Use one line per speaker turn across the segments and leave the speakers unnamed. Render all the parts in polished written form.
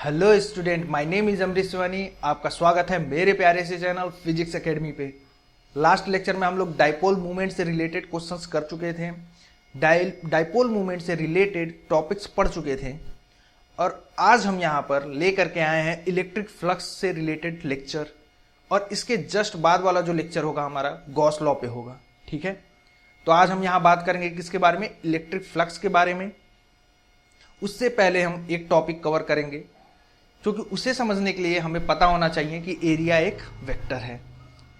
Hello student, my name is Amrish Shivani. आपका स्वागत है मेरे प्यारे से चैनल फिजिक्स एकेडमी पे। लास्ट लेक्चर में हम लोग डाइपोल मूवमेंट से रिलेटेड क्वेश्चंस कर चुके थे, डाइपोल मूवमेंट से रिलेटेड टॉपिक्स पढ़ चुके थे और आज हम यहाँ पर लेकर के आए हैं इलेक्ट्रिक फ्लक्स से रिलेटेड लेक्चर। और इसके जस्ट बाद वाला जो लेक्चर होगा हमारा गॉस लॉ पे होगा। ठीक है, तो आज हम यहाँ बात करेंगे किसके बारे में? इलेक्ट्रिक फ्लक्स के बारे में। उससे पहले हम एक टॉपिक कवर करेंगे क्योंकि उसे समझने के लिए हमें पता होना चाहिए कि एरिया एक वेक्टर है।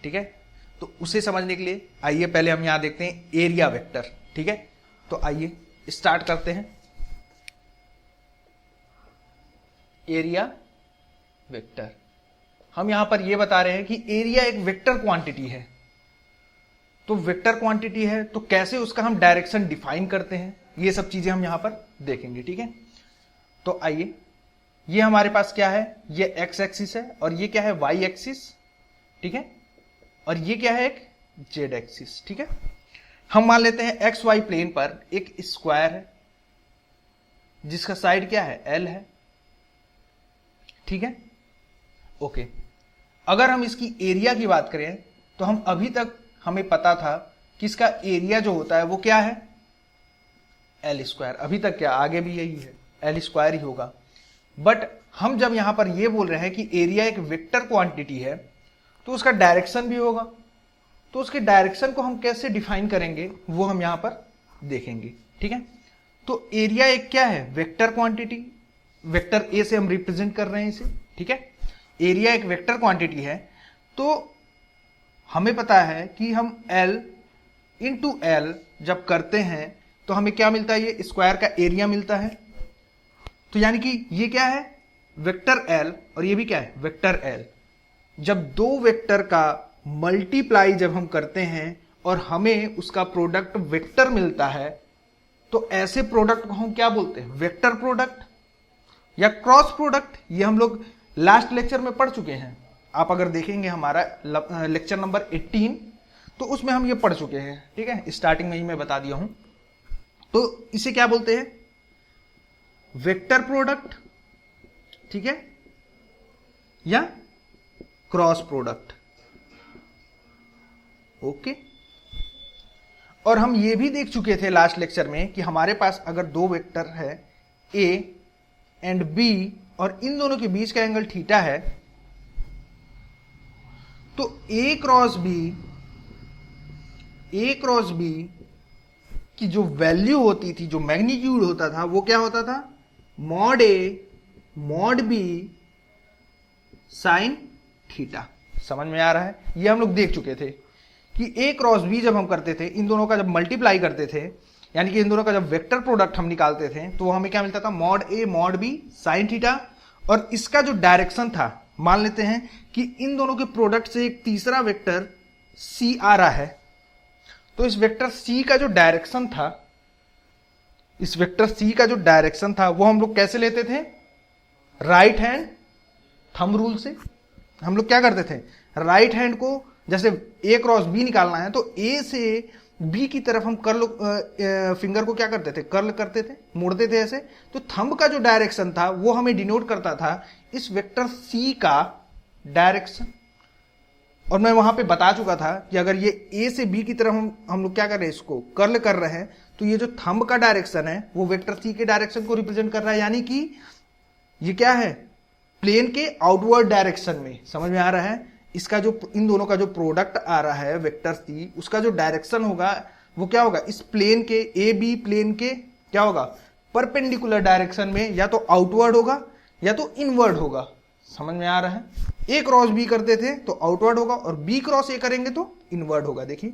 ठीक है, तो उसे समझने के लिए आइए पहले हम यहां देखते हैं एरिया वेक्टर। ठीक है, तो आइए स्टार्ट करते हैं। एरिया वेक्टर, हम यहां पर यह बता रहे हैं कि एरिया एक वेक्टर क्वांटिटी है। तो वेक्टर क्वांटिटी है तो कैसे उसका हम डायरेक्शन डिफाइन करते हैं, ये सब चीजें हम यहां पर देखेंगे। ठीक है, तो आइए, ये हमारे पास क्या है? ये एक्स एक्सिस है और ये क्या है? Y axis. ठीक है, और ये क्या है? एक जेड एक्सिस। ठीक है, हम मान लेते हैं एक्स वाई प्लेन पर एक स्क्वायर है जिसका साइड क्या है? एल है। ठीक है, ओके। अगर हम इसकी एरिया की बात करें तो हम अभी तक हमें पता था कि इसका एरिया जो होता है वो क्या है? L square. अभी तक क्या, आगे भी यही है, एल स्क्वायर ही होगा। बट हम जब यहां पर यह बोल रहे हैं कि एरिया एक वेक्टर क्वांटिटी है तो उसका डायरेक्शन भी होगा। तो उसके डायरेक्शन को हम कैसे डिफाइन करेंगे वो हम यहां पर देखेंगे। ठीक है, तो एरिया एक क्या है? Vector quantity. वेक्टर ए से हम रिप्रेजेंट कर रहे हैं इसे। ठीक है, एरिया एक वेक्टर क्वांटिटी है। तो हमें पता है कि हम एल इंटू एल जब करते हैं तो हमें क्या मिलता है? ये स्क्वायर का एरिया मिलता है। तो यानी कि ये क्या है? वेक्टर एल, और ये भी क्या है? Vector L. जब दो वेक्टर का मल्टीप्लाई जब हम करते हैं और हमें उसका प्रोडक्ट वेक्टर मिलता है तो ऐसे प्रोडक्ट को हम क्या बोलते हैं? वेक्टर प्रोडक्ट या क्रॉस प्रोडक्ट। ये हम लोग लास्ट लेक्चर में पढ़ चुके हैं। आप अगर देखेंगे हमारा लेक्चर नंबर 18 तो उसमें हम ये पढ़ चुके हैं। ठीक है, स्टार्टिंग में ही मैं बता दिया हूं। तो इसे क्या बोलते हैं? Vector product. ठीक है, या क्रॉस प्रोडक्ट। ओके, और हम ये भी देख चुके थे लास्ट लेक्चर में कि हमारे पास अगर दो वेक्टर है ए एंड बी और इन दोनों के बीच का एंगल थीटा है तो ए क्रॉस बी की जो वैल्यू होती थी, जो मैग्नीट्यूड होता था, वो क्या होता था? Mod A mod B sine theta. समझ में आ रहा है? ये हम लोग देख चुके थे कि ए क्रॉस बी जब हम करते थे, इन दोनों का जब मल्टीप्लाई करते थे, यानी कि इन दोनों का जब वेक्टर प्रोडक्ट हम निकालते थे तो वो हमें क्या मिलता था? Mod A mod B sine theta. और इसका जो डायरेक्शन था, मान लेते हैं कि इन दोनों के प्रोडक्ट से एक तीसरा वेक्टर सी आ रहा है, तो इस वेक्टर सी का जो डायरेक्शन था, वो हम लोग कैसे लेते थे? राइट हैंड थंब रूल से। हम लोग क्या करते थे? राइट हैंड को, जैसे ए क्रॉस बी निकालना है तो ए से बी की तरफ हम फिंगर को क्या करते थे? कर्ल करते थे, मोड़ते थे ऐसे। तो थंब का जो डायरेक्शन था वो हमें डिनोट करता था इस वेक्टर सी का डायरेक्शन। और मैं वहां पे बता चुका था कि अगर ये ए से बी की तरफ हम लोग क्या कर रहे हैं? इसको कर्ल कर रहे हैं, तो ये जो थंब का डायरेक्शन है वो वेक्टर सी के डायरेक्शन को रिप्रेजेंट कर रहा है। यानी कि ये क्या है? प्लेन के आउटवर्ड डायरेक्शन में। समझ में आ रहा है? इसका जो, इन दोनों का जो प्रोडक्ट आ रहा है वेक्टर सी, उसका जो डायरेक्शन होगा वो क्या होगा? इस प्लेन के, ए बी प्लेन के क्या होगा? परपेंडिकुलर डायरेक्शन में, या तो आउटवर्ड होगा या तो इनवर्ड होगा। समझ में आ रहा है? ए क्रॉस बी करते थे तो आउटवर्ड होगा और बी क्रॉस ए करेंगे तो इनवर्ड होगा। देखिए,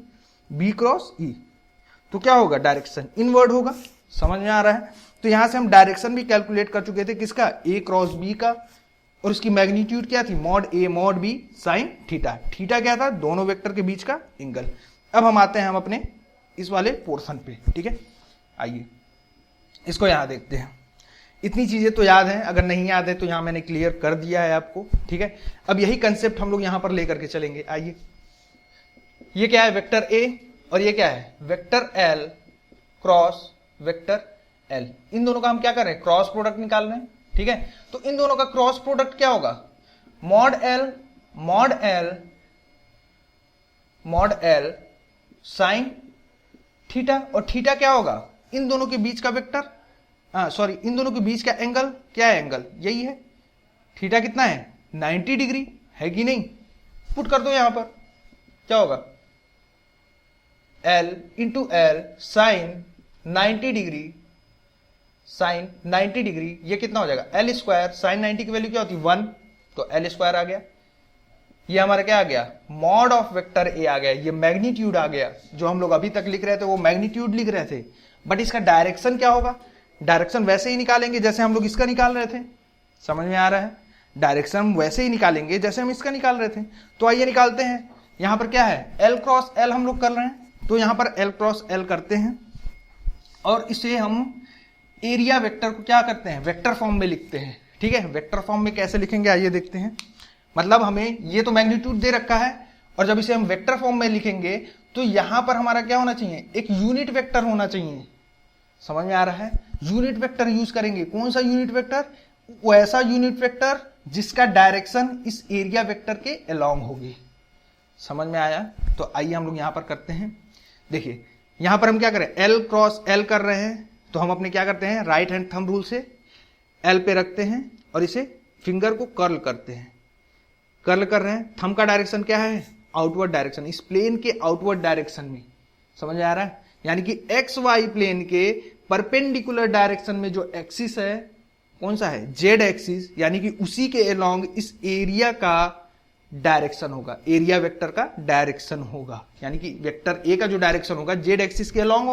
बी क्रॉस ई तो क्या होगा? डायरेक्शन इनवर्ड होगा। समझ में आ रहा है? तो यहां से हम डायरेक्शन भी कैलकुलेट कर चुके थे, किसका? ए क्रॉस बी का। और उसकी मैग्नीट्यूड क्या थी? Mod A mod B sine theta. Theta क्या था? दोनों वेक्टर के बीच का एंगल। अब हम आते हैं हम अपने इस वाले पोर्शन पे। ठीक है, आइए इसको यहां देखते हैं। इतनी चीजें तो याद है, अगर नहीं याद है तो यहां मैंने क्लियर कर दिया है आपको। ठीक है, अब यही कंसेप्ट हम लोग यहां पर लेकर के चलेंगे। आइए, ये क्या है? वेक्टर ए, और ये क्या है? Vector L cross vector L. इन दोनों का हम क्या कर रहे हैं? क्रॉस प्रोडक्ट निकाल रहे हैं। ठीक है। तो इन दोनों का क्रॉस प्रोडक्ट क्या होगा, मॉड एल साइन थीटा, और थीटा क्या होगा, इन दोनों के बीच का वेक्टर, इन दोनों के बीच का एंगल, क्या है एंगल, यही है। थीटा कितना है, 90 डिग्री है कि नहीं। पुट कर दो यहां पर, क्या होगा, L into L sine 90 degree, sine 90 degree, ये कितना हो जाएगा, एल स्क्वायर, साइन 90 की वैल्यू क्या होती है 1, तो एल स्क्वायर आ गया। ये हमारा क्या आ गया, मॉड ऑफ वेक्टर ए आ गया, ये मैग्नीट्यूड आ गया। जो हम लोग अभी तक लिख रहे थे वो मैग्नीट्यूड लिख रहे थे, बट इसका डायरेक्शन क्या होगा, डायरेक्शन वैसे ही निकालेंगे जैसे हम लोग इसका निकाल रहे थे। समझ में आ रहा है, डायरेक्शन हम वैसे ही निकालेंगे जैसे हम इसका निकाल रहे थे। तो आइए निकालते हैं। यहां पर क्या है, एल क्रॉस एल हम लोग कर रहे हैं, तो यहां पर एल क्रॉस एल करते हैं और इसे हम एरिया वेक्टर को क्या करते हैं, वेक्टर फॉर्म में लिखते हैं। ठीक है, वेक्टर फॉर्म में कैसे लिखेंगे आइए देखते हैं। मतलब हमें ये तो मैग्नीट्यूड दे रखा है, और जब इसे हम वेक्टर फॉर्म में लिखेंगे तो यहां पर हमारा क्या होना चाहिए, एक यूनिट वेक्टर होना चाहिए। समझ में आ रहा है, यूनिट वेक्टर यूज करेंगे। कौन सा यूनिट वेक्टर, वैसा यूनिट वेक्टर जिसका डायरेक्शन इस एरिया वेक्टर के अलोंग होगी। समझ में आया, तो आइए हम लोग यहां पर करते हैं। देखिए यहां पर हम क्या करें, एल क्रॉस एल कर रहे हैं, तो हम अपने क्या करते हैं, राइट हैंड थंब रूल से एल पे रखते हैं और इसे फिंगर को कर्ल करते हैं। कर्ल कर रहे हैं, थंब का डायरेक्शन क्या है, आउटवर्ड डायरेक्शन, इस प्लेन के आउटवर्ड डायरेक्शन में। समझ आ रहा है, यानी कि एक्स वाई प्लेन के परपेंडिकुलर डायरेक्शन में जो एक्सिस है कौन सा है, जेड एक्सिस, यानी कि उसी के अलोंग इस एरिया का डायरेक्शन होगा, एरिया वेक्टर का डायरेक्शन होगा। यानी कि वेक्टर ए का जो डायरेक्शन होगा जेड एक्सिस के अलोंग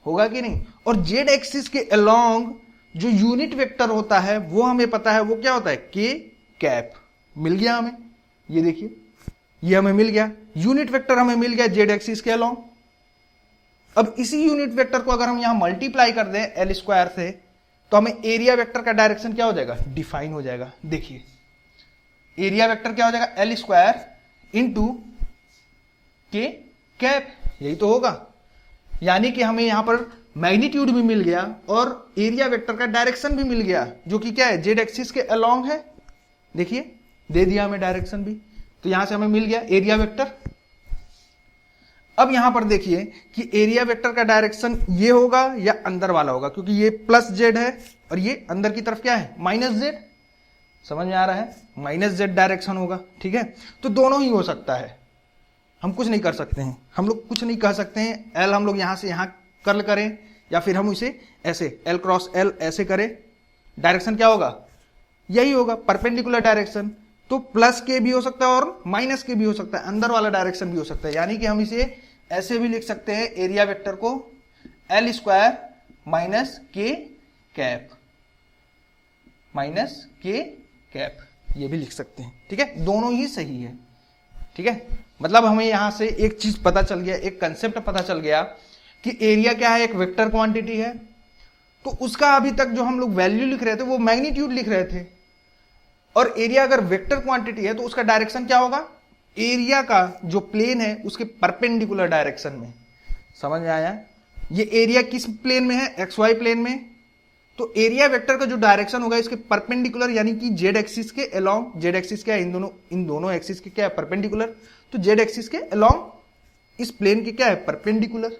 होगा कि नहीं। और जेड एक्सिस के अलोंग जो यूनिट वेक्टर होता है वो हमें पता है, वो क्या होता है, के कैप। मिल गया हमें, ये देखिए ये हमें मिल गया, यूनिट वेक्टर हमें मिल गया जेड एक्सिस के अलोंग। अब इसी यूनिट वेक्टर को अगर हम यहां मल्टीप्लाई कर दें एल स्क्वायर से, तो हमें एरिया वेक्टर का डायरेक्शन क्या हो जाएगा, डिफाइन हो जाएगा। देखिए एरिया वेक्टर क्या हो जाएगा, एल स्क्वायर इंटू के कैप, यही तो होगा। यानी कि हमें यहां पर मैग्नीट्यूड भी मिल गया और एरिया वेक्टर का डायरेक्शन भी मिल गया, जो कि क्या है, जेड एक्सिस के अलोंग है। देखिए दे दिया हमें डायरेक्शन भी, तो यहां से हमें मिल गया एरिया वेक्टर। अब यहां पर देखिए कि एरिया वेक्टर का डायरेक्शन ये होगा या अंदर वाला होगा, क्योंकि ये प्लस जेड है और ये अंदर की तरफ क्या है, माइनस जेड। समझ में आ रहा है, माइनस जेड डायरेक्शन होगा। ठीक है, तो दोनों ही हो सकता है, हम कुछ नहीं कर सकते हैं, हम लोग कुछ नहीं कह सकते हैं। एल हम लोग यहां से यहां कर्ल करें या फिर हम इसे ऐसे एल क्रॉस एल ऐसे करें, डायरेक्शन क्या होगा, यही होगा, परपेंडिकुलर डायरेक्शन। तो प्लस के भी हो सकता है और माइनस के भी हो सकता है, अंदर वाला डायरेक्शन भी हो सकता है। यानी कि हम इसे ऐसे भी लिख सकते हैं, एरिया वेक्टर को एल स्क्वायर माइनस के कैप, माइनस के कैप, ये भी लिख सकते हैं। ठीक है, दोनों ही सही है। ठीक है, मतलब हमें यहां से एक चीज पता चल गया, एक कंसेप्ट पता चल गया कि एरिया क्या है, एक वेक्टर क्वांटिटी है। तो उसका अभी तक जो हम लोग वैल्यू लिख रहे थे वो मैग्नीट्यूड लिख रहे थे, और एरिया अगर वेक्टर क्वांटिटी है तो उसका डायरेक्शन क्या होगा, एरिया का जो प्लेन है उसके परपेंडिकुलर डायरेक्शन में। समझ में आया, ये एरिया किस प्लेन में है, एक्स वाई प्लेन में, तो एरिया वेक्टर का जो डायरेक्शन होगा इसके परपेंडिकुलर, यानी कि जेड एक्सिस के अलोंग। जेड एक्सिस क्या है, इन दोनों एक्सिस के क्या है, परपेंडिकुलर। तो जेड एक्सिस के अलोंग इस प्लेन के क्या है, परपेंडिकुलर।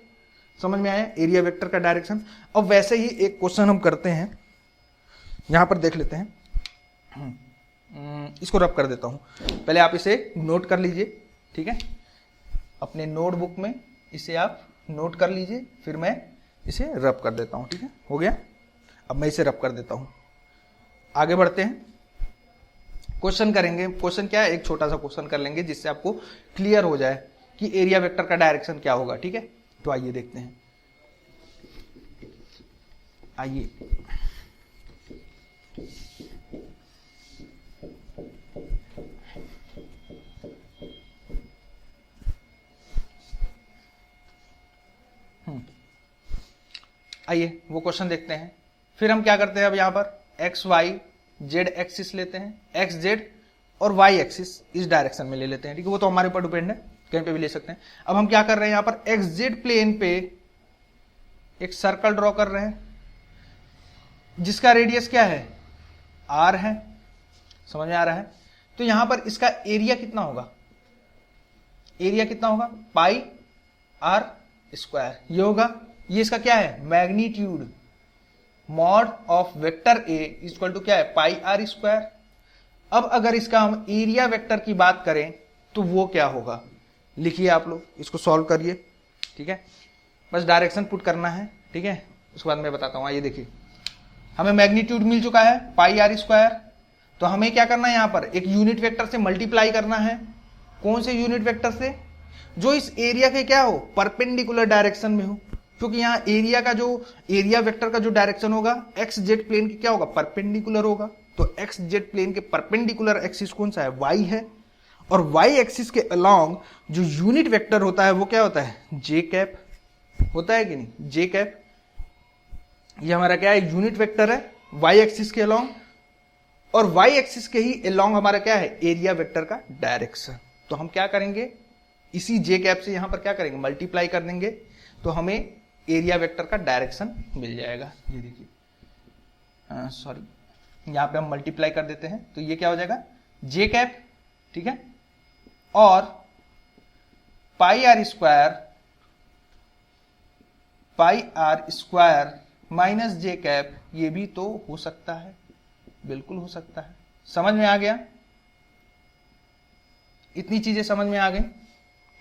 समझ में आया, एरिया वेक्टर का डायरेक्शन। अब वैसे ही एक क्वेश्चन हम करते हैं, यहां पर देख लेते हैं। इसको रब कर देता हूं, पहले आप इसे नोट कर लीजिए। ठीक है, अपने नोटबुक में इसे आप नोट कर लीजिए, फिर मैं इसे रब कर देता हूं। ठीक है, हो गया, अब मैं इसे रब कर देता हूं। आगे बढ़ते हैं, क्वेश्चन करेंगे। क्वेश्चन क्या है, एक छोटा सा क्वेश्चन कर लेंगे जिससे आपको क्लियर हो जाए कि एरिया वेक्टर का डायरेक्शन क्या होगा। ठीक है, तो आइए देखते हैं। आइए आइए वो क्वेश्चन देखते हैं। फिर हम क्या करते हैं, अब यहां पर एक्स वाई जेड एक्सिस लेते हैं, एक्स जेड और वाई एक्सिस इस डायरेक्शन में ले लेते हैं। ठीक है, वो तो हमारे ऊपर डिपेंड है, कहीं पे भी ले सकते हैं। अब हम क्या कर रहे हैं, यहां पर एक्स जेड प्लेन पे एक सर्कल ड्रॉ कर रहे हैं जिसका रेडियस क्या है, आर है, समझ में आ रहा है। तो यहां पर इसका एरिया कितना होगा, एरिया कितना होगा, पाई आर स्क्वायर, ये होगा। ये इसका क्या है, magnitude, mod of vector A equal to क्या है, पाई आर स्क्वायर। अब अगर इसका हम एरिया वेक्टर की बात करें तो वो क्या होगा, लिखिए आप लोग, इसको सॉल्व करिए, ठीक है। बस डायरेक्शन पुट करना है, ठीक है, उसके बाद मैं बताता हूं। ये देखिए हमें मैग्नीट्यूड मिल चुका है पाई आर स्क्वायर, तो हमें क्या करना है, यहां पर एक यूनिट वेक्टर से मल्टीप्लाई करना है। कौन से यूनिट वेक्टर से, जो इस एरिया के क्या हो, परपेंडिकुलर डायरेक्शन में हो, क्योंकि यहां एरिया का जो एरिया वेक्टर का जो डायरेक्शन होगा एक्स जेड प्लेन के क्या होगा, परपेंडिकुलर होगा। तो एक्स जेड प्लेन के परपेंडिकुलर एक्सिस कौन सा है, वाई है। और वाई एक्सिस के अलोंग जो यूनिट वेक्टर होता है वो क्या होता है, जे कैप होता है कि नहीं, जे कैप। ये हमारा क्या है, यूनिट वेक्टर है वाई एक्सिस के अलोंग, और वाई एक्सिस के ही अलोंग हमारा क्या है, एरिया वेक्टर का डायरेक्शन। तो हम क्या करेंगे, इसी जे कैप से यहां पर क्या करेंगे, मल्टीप्लाई कर देंगे, तो हमें एरिया वेक्टर का डायरेक्शन मिल जाएगा। ये देखिए, सॉरी, यहां पे हम मल्टीप्लाई कर देते हैं, तो ये क्या हो जाएगा, जे कैप, ठीक है, और pi r square minus J cap, ये भी तो हो सकता है, बिल्कुल हो सकता है। समझ में आ गया, इतनी चीजें समझ में आ गई,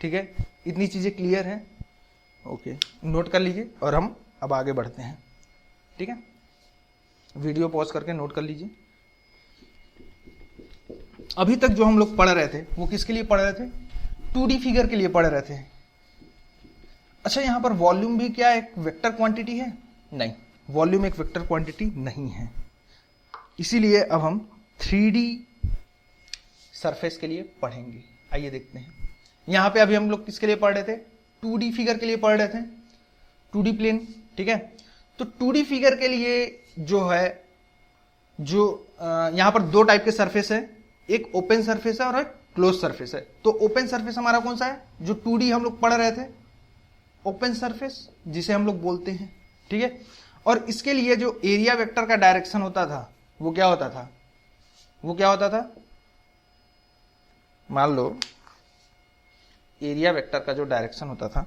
ठीक है, इतनी चीजें क्लियर हैं, ओके, नोट कर लीजिए और हम अब आगे बढ़ते हैं, ठीक है। वीडियो पॉज करके नोट कर लीजिए। अभी तक जो हम लोग पढ़ रहे थे वो किसके लिए पढ़ रहे थे, 2D फिगर के लिए पढ़ रहे थे। अच्छा, यहां पर वॉल्यूम भी क्या एक वेक्टर क्वांटिटी है, नहीं, वॉल्यूम एक वेक्टर क्वांटिटी नहीं है। इसीलिए अब हम 3D सरफेस के लिए पढ़ेंगे। आइए देखते हैं, यहां पे अभी हम लोग किसके लिए पढ़ रहे थे, 2D फिगर के लिए पढ़ रहे थे, 2D प्लेन, ठीक है। तो 2D फिगर के लिए जो है, जो यहां पर दो टाइप के सरफेस है, एक ओपन सरफेस है और एक क्लोज सरफेस है। तो ओपन सरफेस हमारा कौन सा है, जो 2D हम लोग पढ़ रहे थे, ओपन सरफेस जिसे हम लोग बोलते हैं, ठीक है। और इसके लिए जो एरिया वेक्टर का डायरेक्शन होता था वो क्या होता था, वो क्या होता था, मान लो एरिया वेक्टर का जो डायरेक्शन होता था,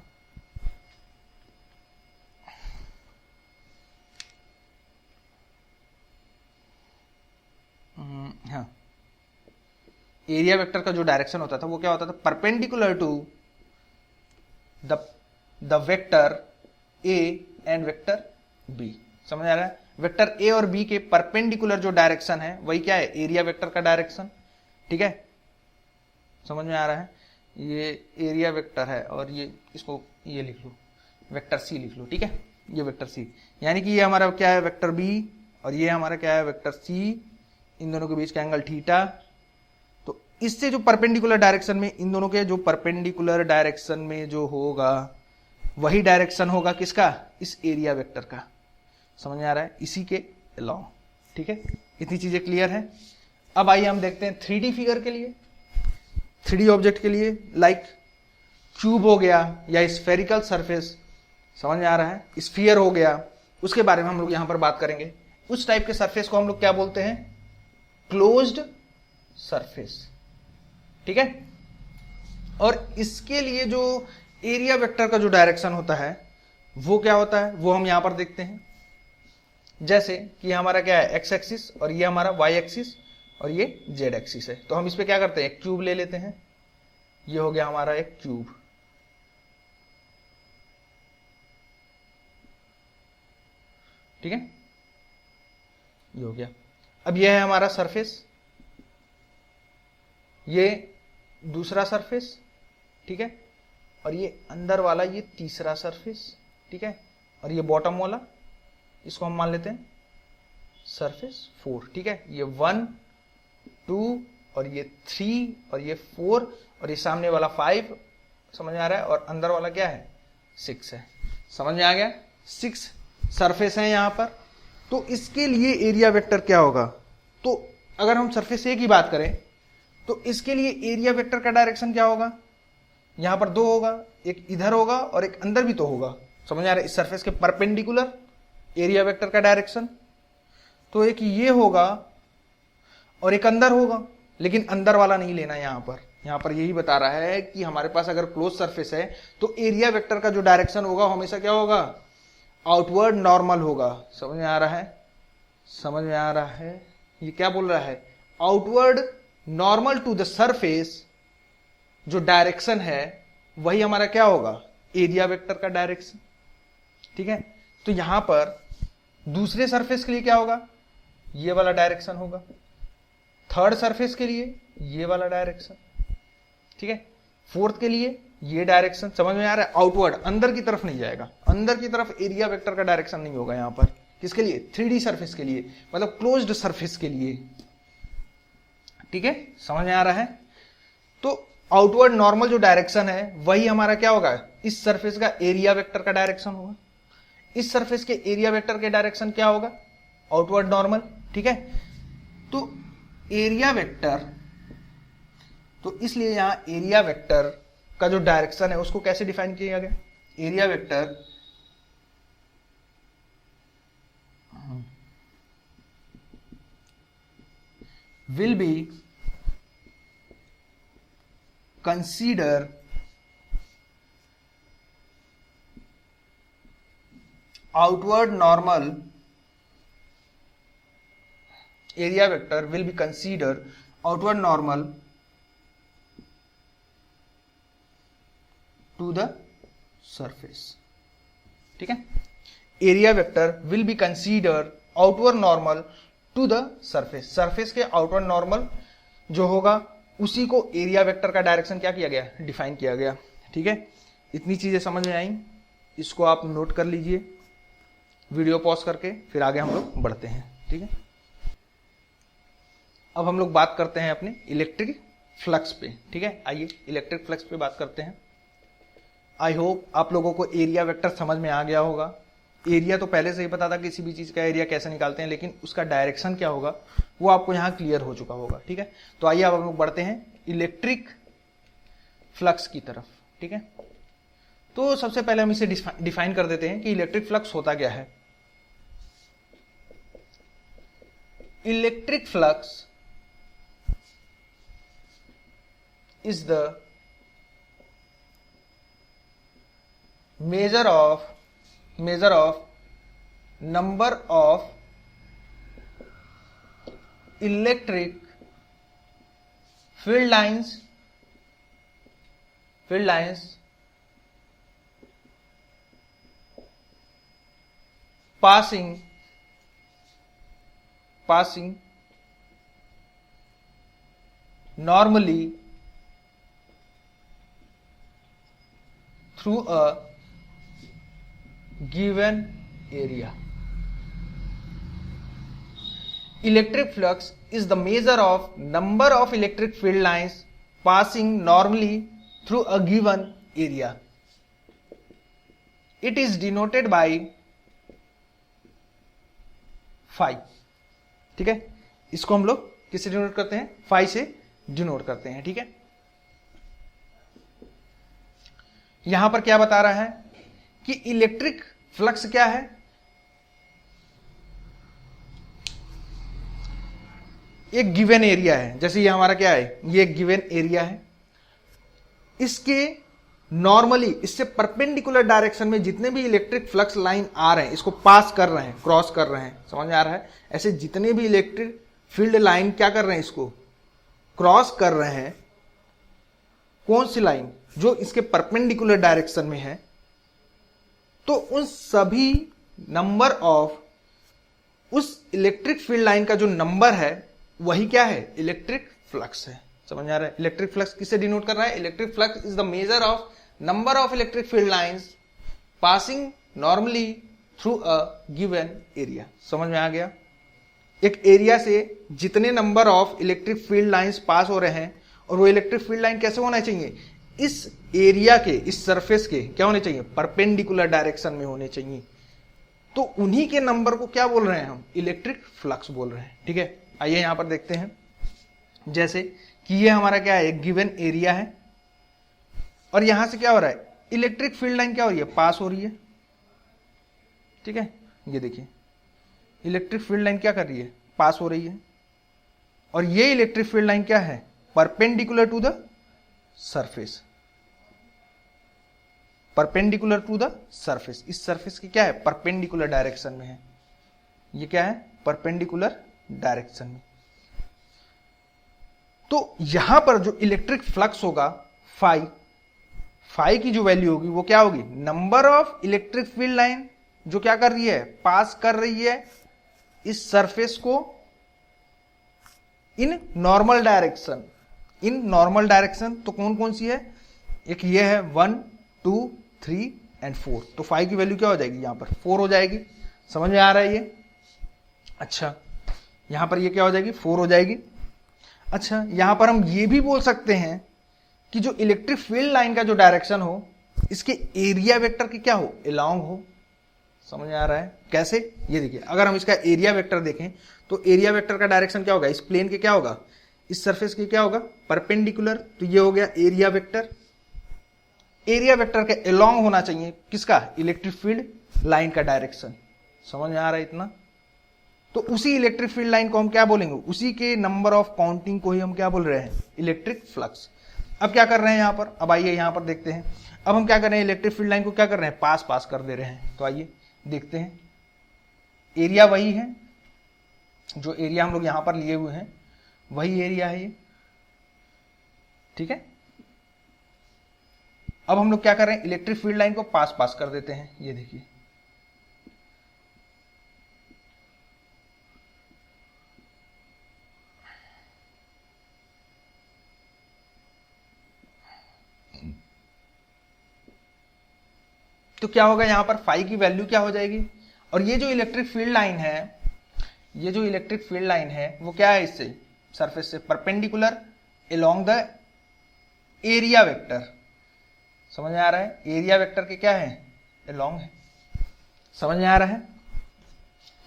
हाँ, एरिया वेक्टर का जो डायरेक्शन होता था वो क्या होता था, perpendicular to the vector A and vector B. समझ आ रहा है, वेक्टर ए और बी के परपेंडिकुलर जो डायरेक्शन है वही क्या है, एरिया वेक्टर का डायरेक्शन, ठीक है। समझ में आ रहा है, ये एरिया वेक्टर है और ये, इसको ये लिख लो, वेक्टर सी लिख लो, ठीक है, ये वेक्टर सी, यानी कि ये हमारा क्या है, वेक्टर बी, और ये हमारा क्या है, वेक्टर सी। इन दोनों के बीच का एंगल थीटा। तो इससे जो परपेंडिकुलर डायरेक्शन में, इन दोनों के जो परपेंडिकुलर डायरेक्शन में जो होगा वही डायरेक्शन होगा किसका, इस एरिया वेक्टर का। समझ में आ रहा है, इसी के अलोंग, ठीक है। इतनी चीजें क्लियर है। अब आइए हम देखते हैं 3D फिगर के लिए, 3D ऑब्जेक्ट के लिए, लाइक क्यूब हो गया या स्फेरिकल सरफेस, समझ में आ रहा है, स्फीयर हो गया, उसके बारे में हम लोग यहां पर बात करेंगे। उस टाइप के सरफेस को हम लोग क्या बोलते हैं, क्लोज्ड सरफेस, ठीक है। और इसके लिए जो एरिया वेक्टर का जो डायरेक्शन होता है वो क्या होता है, वो हम यहां पर देखते हैं। जैसे कि हमारा क्या है, एक्स एक्सिस, और ये हमारा वाई एक्सिस, और ये जेड एक्सिस है। तो हम इस पे क्या करते हैं, एक क्यूब ले लेते हैं, ये हो गया हमारा एक क्यूब, ठीक है, ये हो गया। अब ये है हमारा सरफेस, ये दूसरा सरफेस, ठीक है, और ये अंदर वाला ये तीसरा सरफेस, ठीक है, और ये बॉटम वाला, इसको हम मान लेते हैं सरफेस 4, ठीक है। ये 1 2 और ये 3 और ये 4 और ये सामने वाला 5, समझ में आ रहा है, और अंदर वाला क्या है, 6 है। समझ में आ गया, 6 सरफेस है यहां पर। तो इसके लिए एरिया वेक्टर क्या होगा, तो अगर हम सरफेस ए की बात करें तो इसके लिए एरिया वेक्टर का डायरेक्शन क्या होगा, यहां पर 2 होगा, एक इधर होगा और एक अंदर भी तो होगा। समझ आ रहा है, इस सरफेस के परपेंडिकुलर एरिया वेक्टर का डायरेक्शन, तो एक ये होगा और एक अंदर होगा, लेकिन अंदर वाला नहीं लेना यहां पर। यहां पर यही बता रहा है कि हमारे पास अगर क्लोज सरफेस है तो एरिया वेक्टर का जो डायरेक्शन होगा हमेशा क्या होगा, आउटवर्ड नॉर्मल होगा। समझ में आ रहा है, समझ में आ रहा है, ये क्या बोल रहा है, outward normal to the surface जो डायरेक्शन है वही हमारा क्या होगा, एरिया वेक्टर का डायरेक्शन। ठीक है, तो यहां पर दूसरे सरफेस के लिए क्या होगा, ये वाला डायरेक्शन होगा, थर्ड सरफेस के लिए ये वाला डायरेक्शन। ठीक है, फोर्थ के लिए ये डायरेक्शन। समझ में आ रहा है, आउटवर्ड, अंदर की तरफ नहीं जाएगा, अंदर की तरफ एरिया वेक्टर का डायरेक्शन नहीं होगा यहां पर। किसके लिए, 3D सरफेस के लिए, मतलब क्लोज्ड सरफेस के लिए। ठीक है, समझ में आ रहा है। तो आउटवर्ड नॉर्मल जो डायरेक्शन है वही हमारा क्या होगा, इस सरफेस का एरिया वेक्टर का डायरेक्शन होगा। इस सरफेस के एरिया वेक्टर के डायरेक्शन क्या होगा, आउटवर्ड नॉर्मल। ठीक है, तो एरिया वेक्टर, तो इसलिए यहां एरिया वेक्टर का जो डायरेक्शन है उसको कैसे डिफाइन किया गया, area vector will be consider outward normal, area vector will be considered outward normal to the surface. ठीक है, area vector will be consider outward normal to the surface. Surface के आउटवर्ड नॉर्मल जो होगा उसी को area vector का direction क्या किया गया, डिफाइन किया गया। ठीक है, इतनी चीजें समझ में आई, इसको आप नोट कर लीजिए, वीडियो पॉज करके फिर आगे हम लोग बढ़ते हैं। ठीक है, अब हम लोग बात करते हैं अपने इलेक्ट्रिक फ्लक्स पे। ठीक है, आइए इलेक्ट्रिक फ्लक्स पे बात करते हैं। आई होप आप लोगों को एरिया वेक्टर समझ में आ गया होगा। एरिया तो पहले से ही पता था किसी भी चीज का एरिया कैसे निकालते हैं, लेकिन उसका डायरेक्शन क्या होगा वो आपको यहां क्लियर हो चुका होगा। ठीक है, तो आइए अब हम लोग बढ़ते हैं इलेक्ट्रिक फ्लक्स की तरफ। ठीक है, तो सबसे पहले हम इसे डिफाइन कर देते हैं कि इलेक्ट्रिक फ्लक्स होता क्या है। Electric flux is the measure of number of electric field lines passing normally through a given area. Electric flux is the measure of number of electric field lines passing normally through a given area. It is denoted by phi. ठीक है, इसको हम लोग किससे denote करते हैं, phi से denote करते हैं। ठीक है, यहां पर क्या बता रहा है कि इलेक्ट्रिक फ्लक्स क्या है, एक गिवन एरिया है। जैसे ये हमारा क्या है, ये एक गिवन एरिया है, इसके नॉर्मली इससे परपेंडिकुलर डायरेक्शन में जितने भी इलेक्ट्रिक फ्लक्स लाइन आ रहे हैं, इसको पास कर रहे हैं, क्रॉस कर रहे हैं। समझ में आ रहा है, ऐसे जितने भी इलेक्ट्रिक फील्ड लाइन क्या कर रहे हैं, इसको क्रॉस कर रहे हैं। कौन सी लाइन, जो इसके परपेंडिकुलर डायरेक्शन में है, तो उन सभी नंबर ऑफ उस इलेक्ट्रिक फील्ड लाइन का जो नंबर है वही क्या है, इलेक्ट्रिक फ्लक्स है। समझ आ रहा है, इलेक्ट्रिक फ्लक्स किससे डिनोट कर रहा है, electric flux is the measure of number of electric field lines passing normally through a given area. समझ में आ गया, एक एरिया से जितने number of electric field lines pass हो रहे हैं, और वो इलेक्ट्रिक फील्ड लाइन कैसे होना चाहिए, इस एरिया के, इस सरफेस के क्या होने चाहिए, परपेंडिकुलर डायरेक्शन में होने चाहिए। तो उन्हीं के नंबर को क्या बोल रहे हैं हम, इलेक्ट्रिक फ्लक्स बोल रहे हैं। ठीक है, आइए यहां पर देखते हैं। जैसे कि ये हमारा क्या है, एक गिवन एरिया है, और यहां से क्या हो रहा है, इलेक्ट्रिक फील्ड लाइन क्या हो रही है, पास हो रही है। ठीक है, ये देखिए इलेक्ट्रिक फील्ड लाइन क्या कर रही है, पास हो रही है। और ये इलेक्ट्रिक फील्ड लाइन क्या है, perpendicular to the surface, perpendicular to the surface. इस सरफेस की क्या है, परपेंडिकुलर डायरेक्शन में है। ये क्या है, परपेंडिकुलर डायरेक्शन में। तो यहां पर जो इलेक्ट्रिक फ्लक्स होगा फाई की जो वैल्यू होगी वो क्या होगी, number of electric field line जो क्या कर रही है, पास कर रही है इस सरफेस को in normal direction, in normal direction. तो कौन कौन सी है, एक ये है 1 2 3 एंड 4। तो फाई की वैल्यू क्या हो जाएगी, यहां पर 4 हो जाएगी। समझ में आ रहा है ये? अच्छा, यहां पर ये क्या हो जाएगी, 4 हो जाएगी। अच्छा, यहां पर हम ये भी बोल सकते हैं कि जो इलेक्ट्रिक फील्ड लाइन का जो डायरेक्शन हो, इसके एरिया वेक्टर की क्या हो, अलोंग हो। समझ में आ रहा है कैसे, ये देखिए, अगर हम इसका एरिया वेक्टर देखें तो एरिया वेक्टर का डायरेक्शन क्या होगा, इस प्लेन के क्या होगा, इस सरफेस के क्या होगा, परपेंडिकुलर। तो ये हो गया एरिया वेक्टर। एरिया वेक्टर के अलोंग होना चाहिए किसका, इलेक्ट्रिक फील्ड लाइन का डायरेक्शन। समझ में आ रहा है इतना? तो उसी इलेक्ट्रिक फील्ड लाइन को हम क्या बोलेंगे, उसी के नंबर ऑफ काउंटिंग को ही हम क्या बोल रहे हैं, इलेक्ट्रिक फ्लक्स। अब क्या कर रहे हैं यहां पर, अब आइए यहां पर देखते हैं। अब हम क्या कर रहे हैं, इलेक्ट्रिक फील्ड लाइन को क्या कर रहे हैं, पास कर दे रहे हैं। तो आइए देखते हैं, एरिया वही है, जो एरिया हम लोग यहां पर लिए हुए हैं वही एरिया है ये, ठीक है। अब हम लोग क्या कर रहे हैं, इलेक्ट्रिक फील्ड लाइन को पास कर देते हैं। ये देखिए, तो क्या होगा, यहां पर फाई की वैल्यू क्या हो जाएगी, और ये जो इलेक्ट्रिक फील्ड लाइन है, ये जो इलेक्ट्रिक फील्ड लाइन है वो क्या है, इससे सरफेस से perpendicular along the area vector. समझ में आ रहा है, एरिया वेक्टर के क्या है, अलोंग है। समझ में आ रहा है?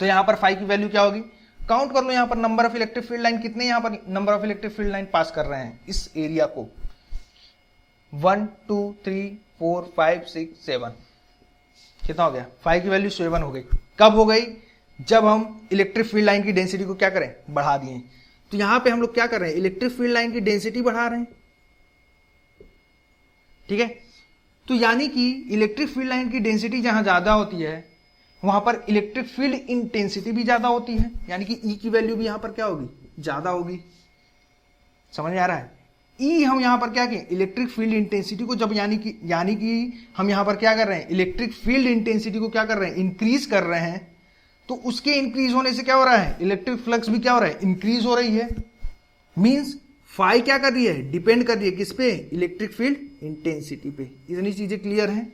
तो यहां पर फाई की वैल्यू क्या होगी, काउंट कर लो यहां पर number of electric field line कितने, यहां पर number of electric field line pass कर रहे हैं इस एरिया को, 1 2 3 4 5 6 7। कितना हो गया, फाई की वैल्यू 7 हो गई। कब हो गई, जब हम इलेक्ट्रिक फील्ड लाइन की डेंसिटी को क्या करें, बढ़ा दिए। तो यहां पे हम लोग क्या कर रहे हैं, इलेक्ट्रिक फील्ड लाइन की डेंसिटी बढ़ा रहे हैं, ठीक है। तो यानी कि इलेक्ट्रिक फील्ड लाइन की डेंसिटी जहां ज्यादा होती है वहां पर इलेक्ट्रिक फील्ड इंटेंसिटी भी ज्यादा होती है, यानी कि ई की वैल्यू भी यहां पर क्या होगी, ज्यादा होगी। समझ में आ रहा है? ई हम यहां पर क्या करें, इलेक्ट्रिक फील्ड इंटेंसिटी को जब यानी कि हम यहां पर क्या कर रहे हैं, इलेक्ट्रिक फील्ड इंटेंसिटी को क्या कर रहे हैं, इंक्रीज कर रहे हैं। तो उसके इंक्रीज होने से क्या हो रहा है, इलेक्ट्रिक फ्लक्स भी क्या हो रहा है, इंक्रीज हो रही है। मींस फाई क्या कर रही है, डिपेंड कर रही है किस पे, इलेक्ट्रिक फील्ड इंटेंसिटी पे। इतनी चीजें क्लियर हैं,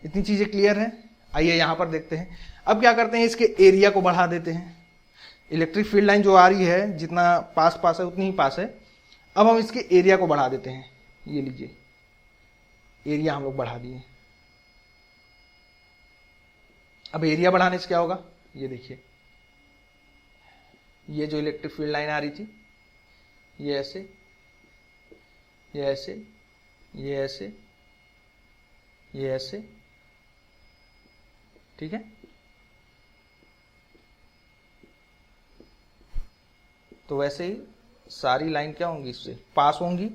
इतनी चीजें क्लियर हैं। आइए यहां पर देखते हैं, अब क्या करते हैं, इसके एरिया को बढ़ा देते हैं। इलेक्ट्रिक फील्ड लाइन जो आ रही है जितना पास है उतनी ही पास है। अब हम इसके एरिया को बढ़ा देते हैं। ये लीजिए, एरिया हम लोग बढ़ा दिए। अब एरिया बढ़ाने से क्या होगा, ये देखिए, ये जो इलेक्ट्रिक फील्ड लाइन आ रही थी, ये ऐसे, ये ऐसे, ये ऐसे, ये ऐसे, ठीक है। तो वैसे ही सारी लाइन क्या होंगी, इससे पास होंगी।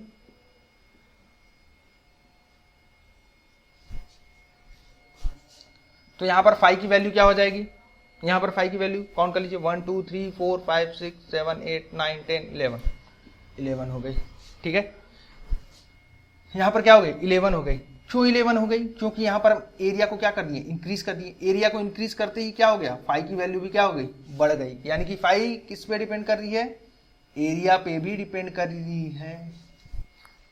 तो यहां पर फाई की वैल्यू क्या हो जाएगी, यहां पर फाई की वैल्यू काउंट कर लीजिए, 1 2 3 4 5 6 7 8 9 10 11 हो गई, ठीक है। यहां पर क्या हो गई, 11 हो गई। क्यों 11 हो गई, क्योंकि यहां पर एरिया को क्या कर दिए, इंक्रीज कर दिए। एरिया को इंक्रीज करते ही क्या हो गया, फाई की वैल्यू भी क्या हो गई, बढ़ गई। यानी कि फाई किस पे डिपेंड कर रही है, एरिया पे भी डिपेंड कर रही है।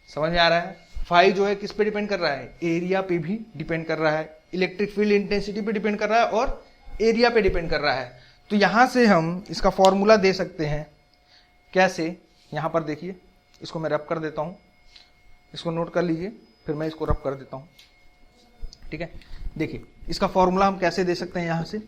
समझ में आ रहा है, फाई जो है किस पे डिपेंड कर रहा है, एरिया पे भी डिपेंड कर रहा है, इलेक्ट्रिक फील्ड इंटेंसिटी पे डिपेंड कर रहा है और एरिया पे डिपेंड कर रहा है। तो यहां से हम इसका फॉर्मूला दे सकते हैं। कैसे, यहां पर देखिए, इसको मैं रब कर देता हूं, इसको नोट कर लीजिए, फिर मैं इसको रब कर देता हूं, ठीक है। देखिए इसका फॉर्मूला हम कैसे दे सकते हैं, यहां से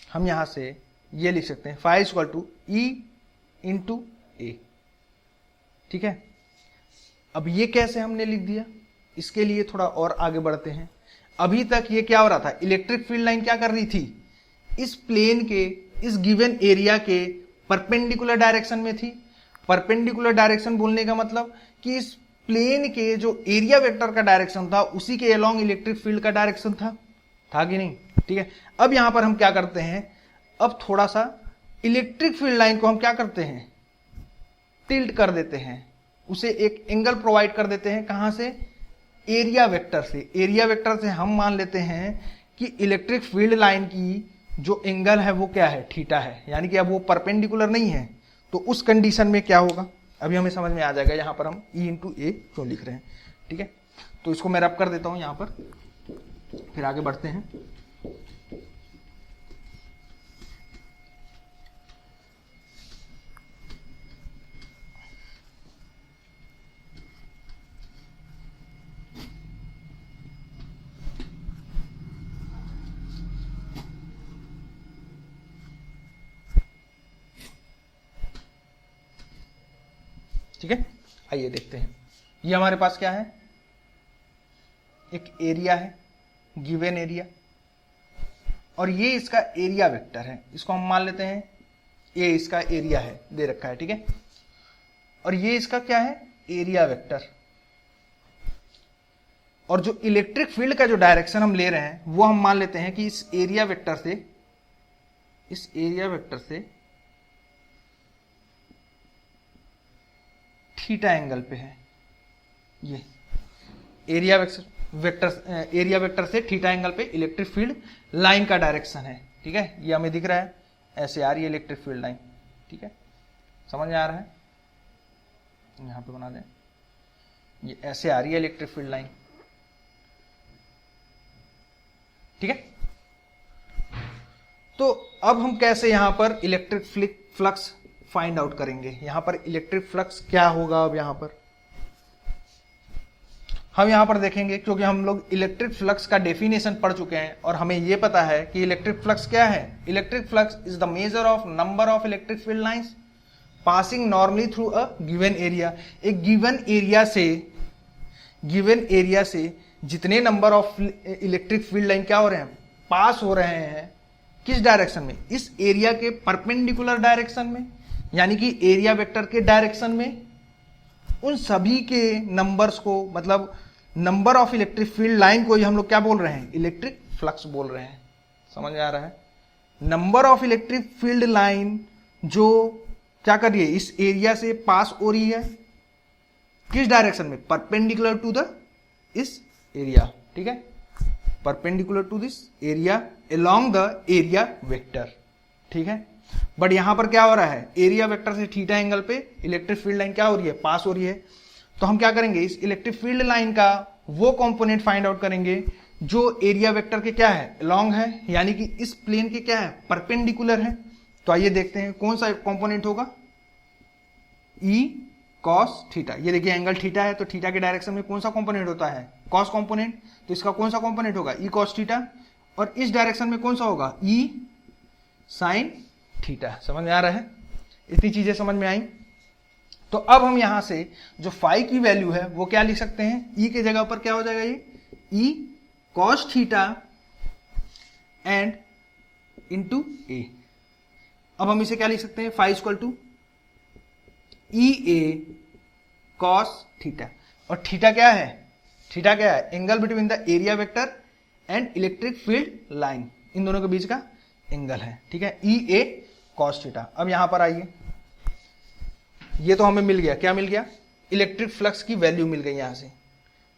हम यहां से ये लिख सकते हैं, phi equal to E into A, ठीक है। अब ये कैसे हमने लिख दिया, इसके लिए थोड़ा और आगे बढ़ते हैं। अभी तक ये क्या हो रहा था, इलेक्ट्रिक फील्ड लाइन क्या कर रही थी, इस प्लेन के इस गिवन एरिया के परपेंडिकुलर डायरेक्शन में थी। परपेंडिकुलर डायरेक्शन बोलने का मतलब कि इस प्लेन के जो एरिया वेक्टर का डायरेक्शन था उसी के अलोंग इलेक्ट्रिक फील्ड का डायरेक्शन था कि नहीं। ठीक है, अब यहां पर हम क्या करते हैं, अब थोड़ा सा इलेक्ट्रिक फील्ड लाइन को हम क्या करते हैं, टिल्ट कर देते हैं, उसे एक एंगल प्रोवाइड कर देते हैं। कहां से, एरिया वेक्टर से। एरिया वेक्टर से हम मान लेते हैं कि इलेक्ट्रिक फील्ड लाइन की जो एंगल है वो क्या है, थीटा है, यानी कि अब वो परपेंडिकुलर नहीं है। तो उस कंडीशन में क्या होगा, अभी हमें समझ में आ जाएगा। यहां पर हम E इंटू ए क्यों लिख रहे हैं। ठीक है, तो इसको मैं रब कर देता हूं यहां पर, फिर आगे बढ़ते हैं। ठीक है, आइए देखते हैं। ये हमारे पास क्या है, एक एरिया है, गिवन एरिया, और ये इसका एरिया वेक्टर है। इसको हम मान लेते हैं ये इसका एरिया है, दे रखा है। ठीक है, और ये इसका क्या है, एरिया वेक्टर। और जो इलेक्ट्रिक फील्ड का जो डायरेक्शन हम ले रहे हैं वो हम मान लेते हैं कि इस एरिया वेक्टर से थीटा एंगल पे है। ये एरिया वेक्टर से थीटा एंगल पे इलेक्ट्रिक फील्ड लाइन का डायरेक्शन है। ठीक है, ये हमें दिख रहा है, ऐसे आ रही है इलेक्ट्रिक फील्ड लाइन। ठीक है, समझ में आ रहा है, यहां पे बना दें, ये ऐसे आ रही है इलेक्ट्रिक फील्ड लाइन। ठीक है, तो अब हम कैसे यहां पर इलेक्ट्रिक फ्लक्स फाइंड आउट करेंगे, यहां पर इलेक्ट्रिक फ्लक्स क्या होगा। अब यहां पर हम यहां पर देखेंगे, क्योंकि हम लोग इलेक्ट्रिक फ्लक्स का डेफिनेशन पढ़ चुके हैं और हमें यह पता है कि इलेक्ट्रिक फ्लक्स क्या है। Electric flux is the measure of number of electric field lines passing normally through a given area. एक गिवन एरिया से जितने number of electric field line क्या हो रहे हैं, पास हो रहे हैं, किस डायरेक्शन में, इस एरिया के परपेंडिकुलर डायरेक्शन में, यानी कि एरिया वेक्टर के डायरेक्शन में। उन सभी के नंबर्स को, मतलब number of electric field line को ही हम लोग क्या बोल रहे हैं, इलेक्ट्रिक फ्लक्स बोल रहे हैं। समझ में आ रहा है, number of electric field line जो क्या कर रही है, इस एरिया से पास हो रही है, किस डायरेक्शन में, परपेंडिकुलर टू द इस एरिया। ठीक है, perpendicular to this area along the area vector. ठीक है, बट यहां पर क्या हो रहा है, एरिया वेक्टर से थीटा एंगल पे इलेक्ट्रिक फील्ड लाइन क्या हो रही है, पास हो रही है। तो हम क्या करेंगे, इस इलेक्ट्रिक फील्ड लाइन का वो कंपोनेंट फाइंड आउट करेंगे जो एरिया वेक्टर के क्या है, अलोंग है, यानी कि इस प्लेन के क्या है, परपेंडिकुलर है। तो आइए देखते हैं कौन सा कंपोनेंट होगा, ई कॉस थीटा। ये देखिए एंगल थीटा है, तो थीटा के डायरेक्शन में कौन सा कंपोनेंट होता है, कॉस कंपोनेंट। तो इसका कौन सा कंपोनेंट होगा, ई कॉस थीटा। और इस डायरेक्शन में कौन सा होगा, ई साइन थीटा। समझ में आ रहा है, इतनी चीजें समझ में आई। तो अब हम यहां से जो फाई की वैल्यू है वो क्या लिख सकते हैं, ई के जगह पर क्या हो जाएगा, ये E cos theta and into A. अब हम इसे क्या लिख सकते हैं, phi equal to E A cos theta. और थीटा क्या है, थीटा क्या है, angle between the area vector and electric field line, इन दोनों के बीच का एंगल है। ठीक है, ई ए कॉस थीटा। अब यहां पर आइए, ये तो हमें मिल गया, क्या मिल गया, इलेक्ट्रिक फ्लक्स की वैल्यू मिल गई यहां से।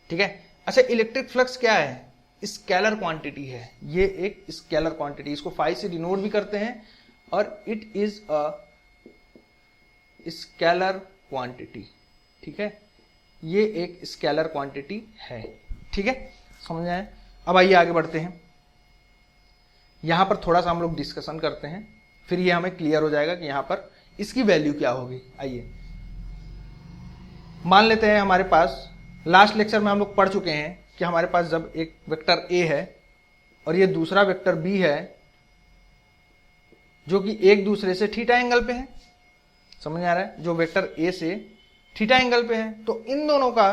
ठीक है, अच्छा इलेक्ट्रिक फ्लक्स क्या है, स्केलर क्वांटिटी है, ये एक स्केलर क्वांटिटी, इसको फाई से डिनोट भी करते हैं, और it is a scalar quantity. ठीक है, ये एक स्केलर क्वांटिटी है। ठीक है, समझ आए। अब आइए आगे बढ़ते हैं, यहां पर थोड़ा सा हम लोग डिस्कशन करते हैं, फिर ये हमें क्लियर हो जाएगा कि यहां पर इसकी वैल्यू क्या होगी। आइए मान लेते हैं हमारे पास, लास्ट लेक्चर में हम लोग पढ़ चुके हैं कि हमारे पास जब एक वेक्टर ए है और ये दूसरा वेक्टर बी है जो कि एक दूसरे से थीटा एंगल पे है। समझ आ रहा है, जो वेक्टर ए से थीटा एंगल पे है, तो इन दोनों का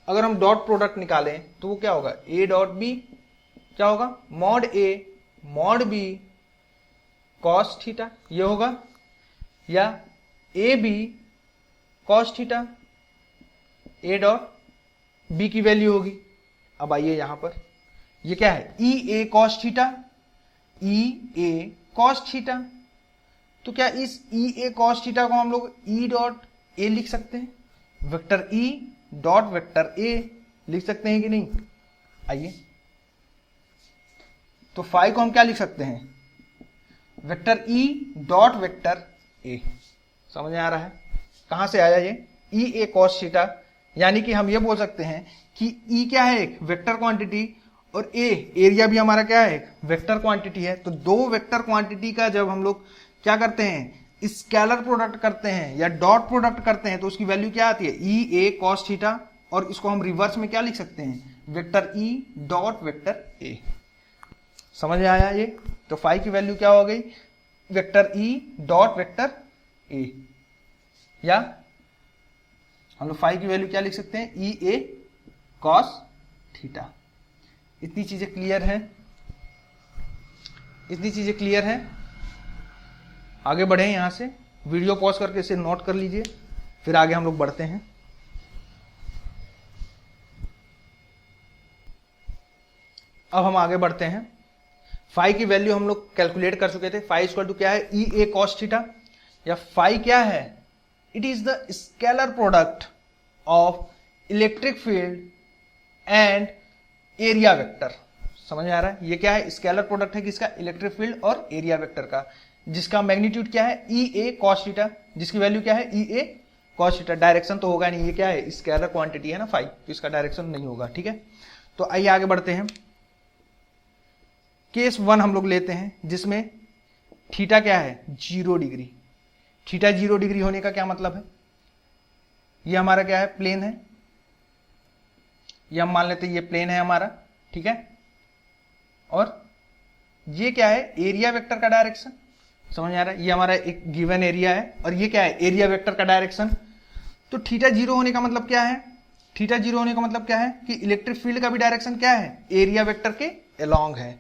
अगर हम डॉट प्रोडक्ट निकालें तो वो क्या होगा, ए डॉट बी क्या होगा, mod A mod B cos theta, ये होगा, या A B cos theta, A dot B की वैल्यू होगी। अब आइए यहां पर, ये क्या है, E A cos theta, E A cos theta. तो क्या इस ई ए कॉस थीटा को हम लोग ई डॉट ए लिख सकते हैं, vector E dot vector A लिख सकते हैं कि नहीं? आइए, तो फाई को हम क्या लिख सकते हैं, vector E dot vector A. समझ में आ रहा है कहां से आया ये ई ए कॉस थीटा? यानी कि हम ये बोल सकते हैं कि ई क्या है, एक वेक्टर क्वांटिटी, और ए एरिया भी हमारा क्या है, एक वेक्टर क्वांटिटी है। तो दो वेक्टर क्वांटिटी का जब हम लोग क्या करते हैं, स्केलर प्रोडक्ट करते हैं या डॉट प्रोडक्ट करते हैं, तो उसकी वैल्यू क्या आती है, ई ए कॉस थीटा। और इसको हम रिवर्स में क्या लिख सकते हैं, vector E dot vector A. समझ में आया ये? तो फाई की वैल्यू क्या हो गई, vector E dot vector A, या हम लोग फाई की वैल्यू क्या लिख सकते हैं, ई ए कॉस थीटा। इतनी चीजें क्लियर है, इतनी चीजें क्लियर है। आगे बढ़े यहां से, वीडियो पॉज करके इसे नोट कर लीजिए, फिर आगे हम लोग बढ़ते हैं। अब हम आगे बढ़ते हैं। फाई की वैल्यू हम लोग कैलकुलेट कर चुके थे। फाई इक्वल टू क्या है, ई ए कॉस थीटा, या फाई क्या है, it is the scalar product of electric field and area vector. समझ में आ रहा है, ये क्या है, स्केलर प्रोडक्ट है किसका, इलेक्ट्रिक फील्ड और एरिया वेक्टर का, जिसका मैग्नीट्यूड क्या है, ई ए कॉस थीटा, जिसकी वैल्यू क्या है, E A cos theta. Direction तो होगा नहीं, ये क्या है, स्केलर क्वांटिटी है ना फाई, तो इसका डायरेक्शन नहीं होगा। ठीक है, तो आइए आगे बढ़ते हैं। केस 1 हम लोग लेते हैं, जिसमें थीटा क्या है, 0 डिग्री। थीटा 0 डिग्री होने का क्या मतलब है, ये हमारा क्या है, प्लेन है, ये हम मान लेते हैं ये प्लेन है हमारा। ठीक है, और ये क्या है, एरिया वेक्टर का डायरेक्शन। समझ में आ रहा है, ये हमारा एक गिवन एरिया है, और ये क्या है, एरिया वेक्टर का डायरेक्शन। तो थीटा 0 होने का मतलब क्या है, थीटा 0 होने का मतलब क्या है कि इलेक्ट्रिक फील्ड का भी डायरेक्शन क्या है, एरिया वेक्टर के अलोंग है।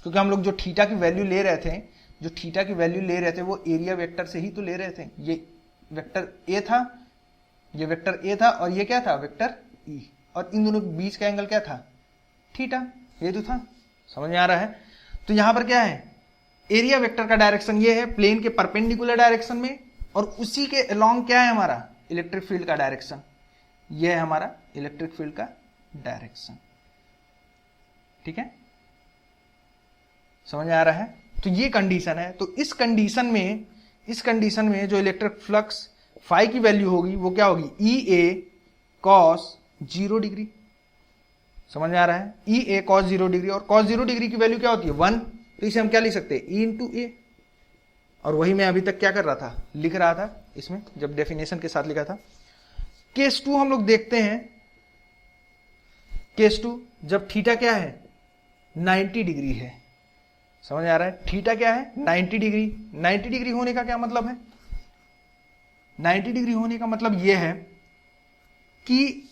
क्योंकि हम लोग जो थीटा की वैल्यू ले रहे थे, जो थीटा की वैल्यू ले रहे थे, वो एरिया वेक्टर से ही तो ले रहे थे। ये वेक्टर ए था, ये वेक्टर ए था, और ये क्या था, वेक्टर ई, और इन दोनों के बीच का एंगल क्या था, थीटा, ये तो था। समझ में आ रहा है, तो यहां पर क्या है, एरिया वेक्टर का डायरेक्शन ये है प्लेन के परपेंडिकुलर डायरेक्शन में, और उसी के अलोंग क्या है हमारा, इलेक्ट्रिक फील्ड का डायरेक्शन। ये है हमारा इलेक्ट्रिक फील्ड का डायरेक्शन। ठीक है, समझ में आ रहा है, तो ये कंडीशन है। तो इस कंडीशन में जो इलेक्ट्रिक फ्लक्स फाई की वैल्यू होगी वो क्या होगी, ई ए कॉस 0 डिग्री। समझ में आ रहा है, ई ए कॉस 0 डिग्री, और कॉस 0 डिग्री की वैल्यू क्या होती है, 1। तो इसे हम क्या लिख सकते हैं, ई इंटू ए। और वही मैं अभी तक क्या कर रहा था, लिख रहा था इसमें, जब डेफिनेशन के साथ लिखा था। केस 2 हम लोग देखते हैं। केस 2 जब थीटा क्या है, 90 डिग्री है। समझ आ रहा है, थीटा क्या है, 90 डिग्री। 90 डिग्री होने का क्या मतलब है, 90 डिग्री होने का मतलब यह है कि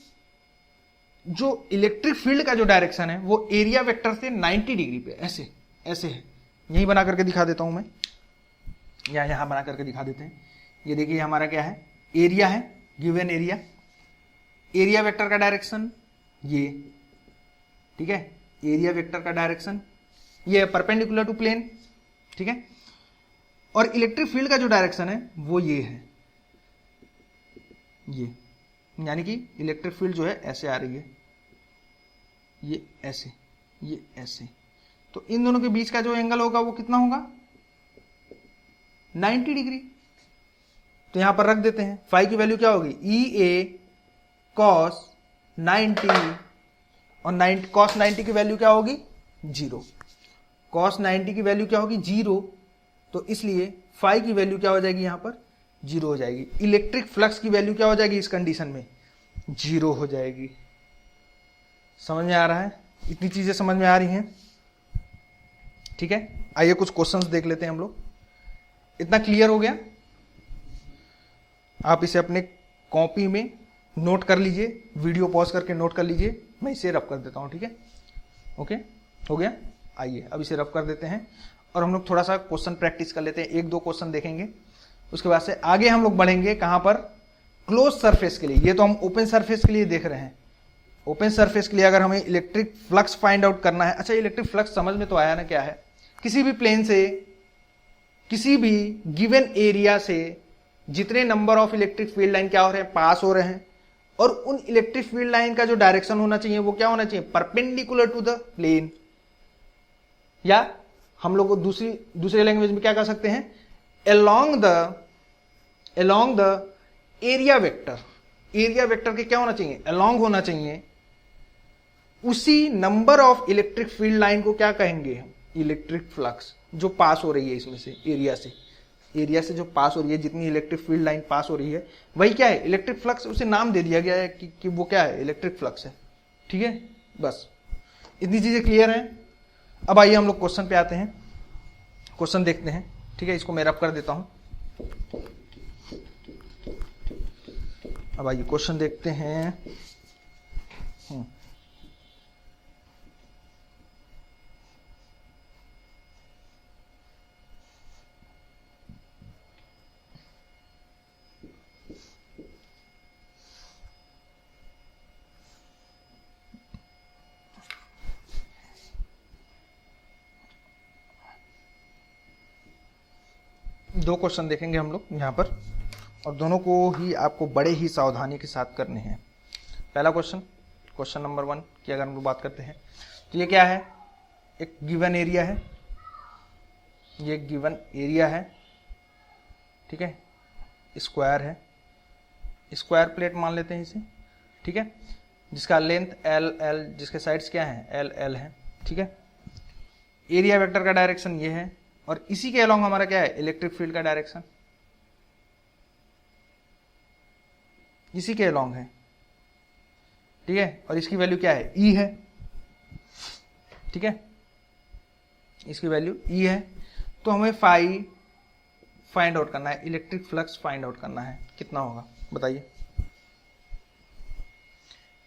जो इलेक्ट्रिक फील्ड का जो डायरेक्शन है वो एरिया वेक्टर से 90 डिग्री पे ऐसे ऐसे है। यही बना करके दिखा देता हूं मैं, या यहां बना करके दिखा देते हैं। ये देखिए हमारा क्या है, एरिया है, गिवन एरिया, एरिया वेक्टर का डायरेक्शन ये, ठीक है, एरिया वेक्टर का डायरेक्शन ये परपेंडिकुलर टू प्लेन। ठीक है, और इलेक्ट्रिक फील्ड का जो डायरेक्शन है वो ये है, ये, यानी कि इलेक्ट्रिक फील्ड जो है ऐसे आ रही है, ये ऐसे, ये ऐसे। तो इन दोनों के बीच का जो एंगल होगा वो कितना होगा, 90 डिग्री। तो यहां पर रख देते हैं, फाई की वैल्यू क्या होगी, ई ए कॉस 90, और कॉस 90 की वैल्यू क्या होगी, 0। कॉस 90 की वैल्यू क्या होगी, 0। तो इसलिए फाई की वैल्यू क्या हो जाएगी, यहां पर 0 हो जाएगी। इलेक्ट्रिक फ्लक्स की वैल्यू क्या हो जाएगी इस कंडीशन में, 0 हो जाएगी। समझ में आ रहा है, इतनी चीजें समझ में आ रही हैं। ठीक है, आइए कुछ क्वेश्चंस देख लेते हैं हम लोग। इतना क्लियर हो गया, आप इसे अपने कॉपी में नोट कर लीजिए, वीडियो पॉज करके नोट कर लीजिए, मैं इसे रब कर देता हूं। ठीक है, ओके। हो गया। आइए अब इसे रफ कर देते हैं और हम लोग थोड़ा सा क्वेश्चन प्रैक्टिस कर लेते हैं, एक दो क्वेश्चन देखेंगे, उसके बाद से आगे हम लोग बढ़ेंगे कहां पर, क्लोज सरफेस के लिए। ये तो हम ओपन सरफेस के लिए देख रहे हैं। ओपन सरफेस के लिए अगर हमें इलेक्ट्रिक फ्लक्स फाइंड आउट करना है, अच्छा इलेक्ट्रिक फ्लक्स समझ में तो आया ना क्या है, किसी भी प्लेन से किसी भी गिवन एरिया से जितने number of electric field line क्या हो रहे हैं, पास हो रहे हैं, और उन इलेक्ट्रिक फील्ड लाइन का जो डायरेक्शन होना चाहिए वो क्या होना चाहिए, परपेंडिकुलर टू द प्लेन, या हम लोग दूसरे लैंग्वेज में क्या कह सकते हैं, along the area vector. Area vector के क्या होना चाहिए, अलोंग होना चाहिए। उसी number of electric field line को क्या कहेंगे हम, इलेक्ट्रिक फ्लक्स, जो पास हो रही है इसमें से, एरिया से जो पास हो रही है, जितनी इलेक्ट्रिक फील्ड लाइन पास हो रही है वही क्या है, इलेक्ट्रिक फ्लक्स। उसे नाम दे दिया गया है कि वो क्या है, इलेक्ट्रिक फ्लक्स है। ठीक है, बस इतनी चीजें क्लियर हैं। अब आइए हम लोग क्वेश्चन पे आते हैं, क्वेश्चन देखते हैं। ठीक है, इसको मैं रब कर देता हूं। अब आइए क्वेश्चन देखते हैं। दो क्वेश्चन देखेंगे हम लोग यहाँ पर, और दोनों को ही आपको बड़े ही सावधानी के साथ करने हैं। पहला क्वेश्चन नंबर 1 की अगर हम लोग बात करते हैं तो ये क्या है, एक गिवन एरिया है, ये गिवन एरिया है। ठीक है, स्क्वायर है, स्क्वायर प्लेट मान लेते हैं इसे। ठीक है, जिसका लेंथ L, जिसके साइड्स क्या है, L है। ठीक है, एरिया वेक्टर का डायरेक्शन ये है, और इसी के अलोंग हमारा क्या है, इलेक्ट्रिक फील्ड का डायरेक्शन इसी के अलोंग है। ठीक है, और इसकी वैल्यू क्या है, E है। ठीक है, इसकी वैल्यू E है। तो हमें फाई फाइंड आउट करना है, इलेक्ट्रिक फ्लक्स फाइंड आउट करना है। कितना होगा बताइए,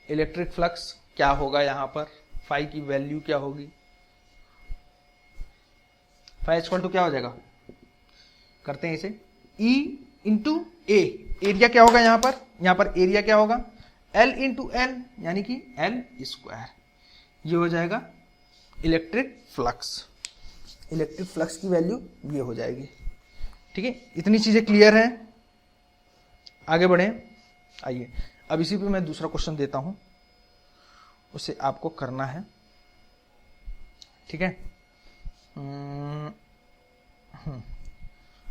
इलेक्ट्रिक फ्लक्स क्या होगा, यहां पर फाई की वैल्यू क्या होगी, फाई इक्वल टू क्या हो जाएगा, करते हैं इसे, E इंटू ए, एरिया क्या होगा यहां पर एरिया क्या होगा, L इंटू L, यानी कि L स्क्वायर। ये हो जाएगा इलेक्ट्रिक फ्लक्स। इलेक्ट्रिक फ्लक्स की वैल्यू ये हो जाएगी। ठीक है, इतनी चीजें क्लियर है। आगे बढ़े, आइए अब इसी पे मैं दूसरा क्वेश्चन देता हूं, उसे आपको करना है। ठीक है,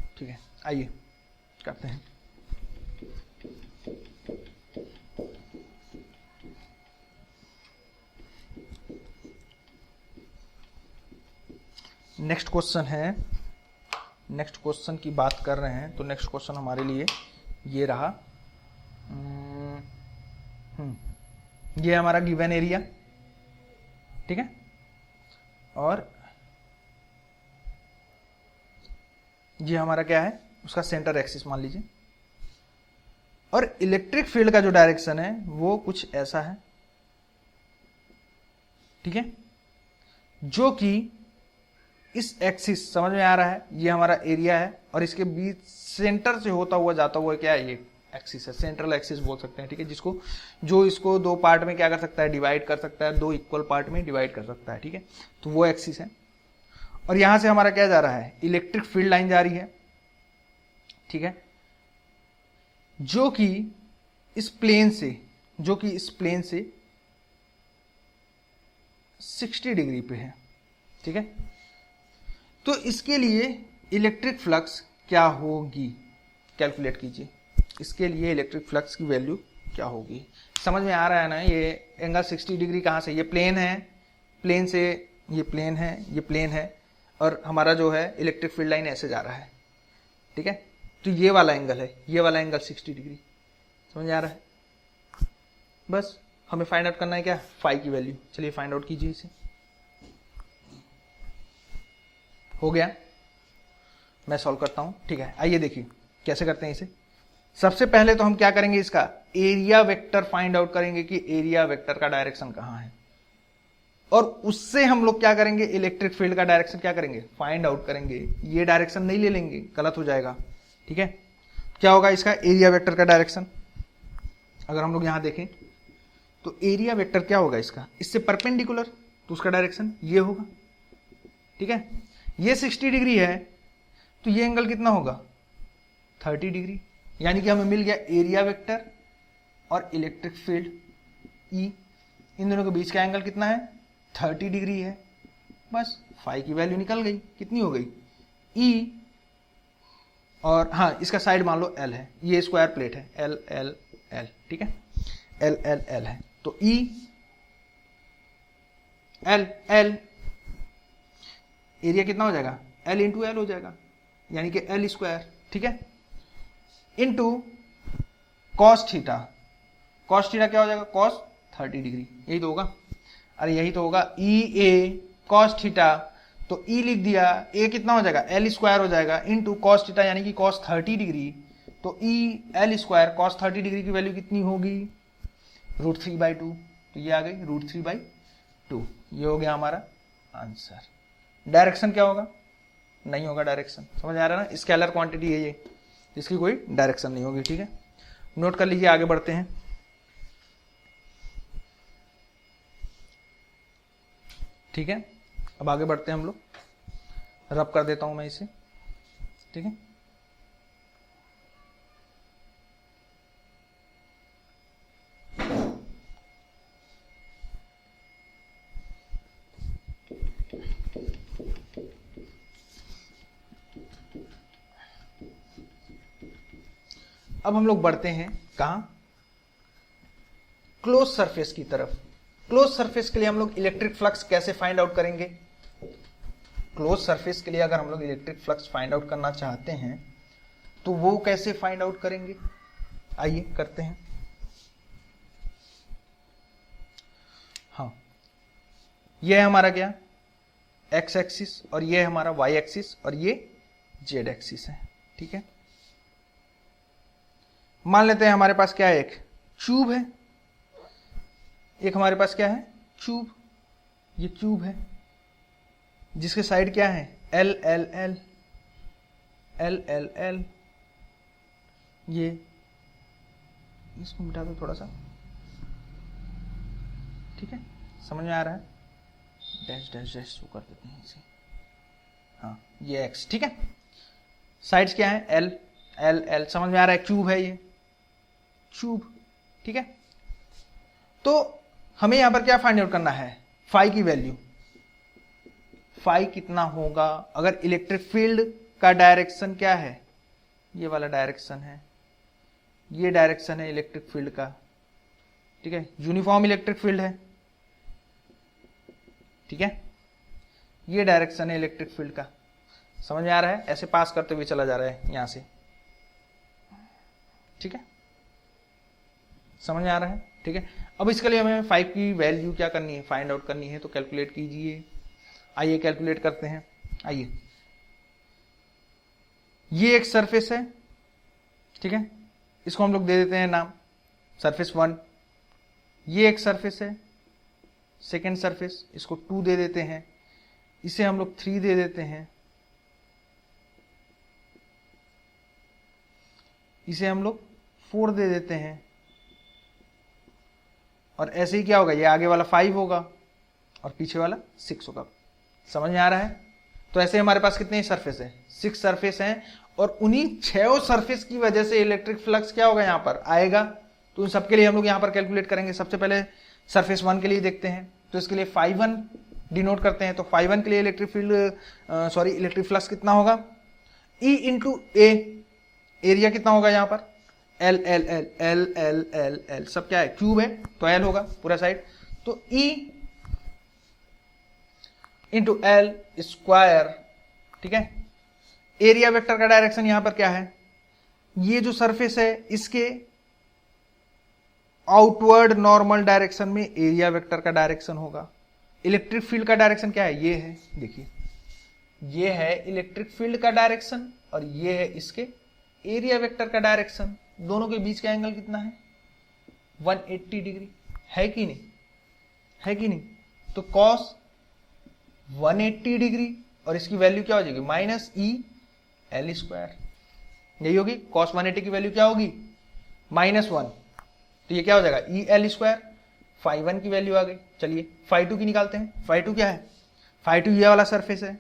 ठीक है, आइए करते हैं। नेक्स्ट क्वेश्चन है, नेक्स्ट क्वेश्चन की बात कर रहे हैं तो नेक्स्ट क्वेश्चन हमारे लिए ये रहा। ये हमारा गिवन एरिया। ठीक है, और ये हमारा क्या है, उसका सेंटर एक्सिस मान लीजिए, और इलेक्ट्रिक फील्ड का जो डायरेक्शन है वो कुछ ऐसा है। ठीक है, जो कि इस एक्सिस समझ में आ रहा है, ये हमारा एरिया है, और इसके बीच सेंटर से होता हुआ जाता हुआ क्या है, ये एक्सिस है, सेंट्रल एक्सिस बोल सकते हैं। ठीक है, जिसको जो इसको दो पार्ट में क्या कर सकता है, डिवाइड कर सकता है, दो इक्वल पार्ट में डिवाइड कर सकता है। ठीक है, तो वो एक्सिस है, और यहां से हमारा क्या जा रहा है, इलेक्ट्रिक फील्ड लाइन जा रही है। ठीक है, जो कि इस प्लेन से 60 डिग्री पे है। ठीक है, तो इसके लिए इलेक्ट्रिक फ्लक्स क्या होगी, कैलकुलेट कीजिए। इसके लिए इलेक्ट्रिक फ्लक्स की वैल्यू क्या होगी, समझ में आ रहा है ना। ये एंगल 60 डिग्री कहां से, ये प्लेन है, प्लेन से ये प्लेन है, ये प्लेन है, और हमारा जो है इलेक्ट्रिक फील्ड लाइन ऐसे जा रहा है। ठीक है, तो ये वाला एंगल है, ये वाला एंगल 60 डिग्री, समझ आ रहा है। बस हमें फाइंड आउट करना है क्या, फाई की वैल्यू। चलिए फाइंड आउट कीजिए इसे। हो गया, मैं सॉल्व करता हूं। ठीक है, आइए देखिए कैसे करते हैं इसे। सबसे पहले तो हम क्या करेंगे, इसका एरिया वेक्टर फाइंड आउट करेंगे कि एरिया वेक्टर का डायरेक्शन कहां है, और उससे हम लोग क्या करेंगे, इलेक्ट्रिक फील्ड का डायरेक्शन क्या करेंगे, फाइंड आउट करेंगे। ये डायरेक्शन नहीं ले लेंगे, गलत हो जाएगा। ठीक है, क्या होगा इसका एरिया वेक्टर का डायरेक्शन, अगर हम लोग यहां देखें तो एरिया वेक्टर क्या होगा इसका, इससे परपेंडिकुलर, तो उसका डायरेक्शन ये होगा। ठीक है, ये 60 डिग्री है तो ये एंगल कितना होगा, 30 डिग्री। यानी कि हमें मिल गया एरिया वेक्टर और इलेक्ट्रिक फील्ड E, इन दोनों के बीच का एंगल कितना है, 30 डिग्री है। बस फाई की वैल्यू निकल गई, कितनी हो गई, E, और हाँ इसका साइड मान लो L है, ये स्क्वायर प्लेट है, L L L, ठीक है, L L L है, तो E L L, एरिया कितना हो जाएगा, L इंटू L हो जाएगा, यानी कि L स्क्वायर, ठीक है, into cos theta, cos theta क्या हो जाएगा, कॉस 30 डिग्री, यही तो होगा, अरे यही तो होगा, ई ए कॉस थीटा, तो ई लिख दिया, ए कितना हो जाएगा, L स्क्वायर हो जाएगा, इंटू कॉस थीटा यानी कि कॉस 30 डिग्री, तो ई L स्क्वायर कॉस 30 डिग्री की वैल्यू कितनी होगी, √3/2, तो ये आ गई √3/2, ये हो गया हमारा आंसर। डायरेक्शन क्या होगा, नहीं होगा डायरेक्शन, समझ आ रहा है ना, स्केलर क्वांटिटी है ये, जिसकी कोई डायरेक्शन नहीं होगी। ठीक है, नोट कर लीजिए, आगे बढ़ते हैं। ठीक है, अब आगे बढ़ते हैं हम लोग, रब कर देता हूं मैं इसे। ठीक है, अब हम लोग बढ़ते हैं कहां, क्लोज सरफेस की तरफ। क्लोज सरफेस के लिए हम लोग इलेक्ट्रिक फ्लक्स कैसे फाइंड आउट करेंगे, क्लोज सरफेस के लिए अगर हम लोग इलेक्ट्रिक फ्लक्स फाइंड आउट करना चाहते हैं तो वो कैसे फाइंड आउट करेंगे, आइए करते हैं। हाँ, ये है हमारा क्या, एक्स एक्सिस, और ये है हमारा वाई एक्सिस, और ये जेड एक्सिस है। ठीक है, मान लेते हैं हमारे पास क्या है, एक ट्यूब है, एक हमारे पास क्या है, ट्यूब, ये ट्यूब है जिसके साइड क्या है, L L L L L L, ये इसको मिटा दो थोड़ा सा, ठीक है, समझ में आ रहा है, डैश डैश डैश शो कर देते हैं इसे, हाँ ये X, ठीक है, साइड्स क्या है, L L L, समझ में आ रहा है, क्यूब है ये ट्यूब। ठीक है, तो हमें यहां पर क्या फाइंड आउट करना है, फाई की वैल्यू, फाई कितना होगा, अगर इलेक्ट्रिक फील्ड का डायरेक्शन क्या है, ये वाला डायरेक्शन है, ये डायरेक्शन है इलेक्ट्रिक फील्ड का। ठीक है, यूनिफॉर्म इलेक्ट्रिक फील्ड है। ठीक है, ये डायरेक्शन है इलेक्ट्रिक फील्ड का, समझ में आ रहा है, ऐसे पास करते हुए चला जा रहा है यहां से। ठीक है, समझ में आ रहा है। ठीक है, अब इसके लिए हमें 5 की वैल्यू क्या करनी है, फाइंड आउट करनी है, तो कैलकुलेट कीजिए, आइए कैलकुलेट करते हैं। आइए, ये एक सरफेस है, ठीक है, इसको हम लोग दे देते हैं नाम सरफेस 1, ये एक सरफेस है सेकेंड सरफेस, इसको 2 दे देते हैं, इसे हम लोग 3 दे देते हैं, इसे हम लोग 4 दे देते हैं, और ऐसे ही क्या होगा, ये आगे वाला 5 होगा और पीछे वाला 6 होगा। समझ में आ रहा है, तो ऐसे हमारे पास कितने सरफेस है, 6 सरफेस हैं, और उन्हीं 6 सरफेस की वजह से इलेक्ट्रिक फ्लक्स क्या होगा यहाँ पर आएगा। तो उन सबके लिए हम लोग यहाँ पर कैलकुलेट करेंगे। सबसे पहले सरफेस 1 के लिए देखते हैं, तो इसके लिए φ1 डिनोट करते हैं, तो φ1 के लिए इलेक्ट्रिक फील्ड इलेक्ट्रिक फ्लक्स कितना होगा, E इंटू ए, एरिया कितना होगा यहाँ पर, L L L L L L L, सब क्या है, क्यूब है तो L होगा पूरा साइड, तो E इंटू L स्क्वायर। ठीक है, एरिया वेक्टर का डायरेक्शन यहां पर क्या है, ये जो सरफेस है इसके आउटवर्ड नॉर्मल डायरेक्शन में एरिया वेक्टर का डायरेक्शन होगा। इलेक्ट्रिक फील्ड का डायरेक्शन क्या है, ये है, देखिए ये है इलेक्ट्रिक फील्ड का डायरेक्शन, और ये है इसके एरिया वेक्टर का डायरेक्शन। दोनों के बीच का एंगल कितना है, 180 डिग्री, है कि नहीं, है कि नहीं, तो कॉस 180 डिग्री और इसकी वैल्यू क्या हो जाएगी माइनस ई एल स्क्वायर, यही होगी। कॉस 180 की वैल्यू क्या होगी -1, तो ये क्या हो जाएगा ई एल स्क्वायर। φ1 की वैल्यू आ गई। चलिए φ2 की निकालते हैं। φ2 क्या है, φ2 ये वाला सरफेस है,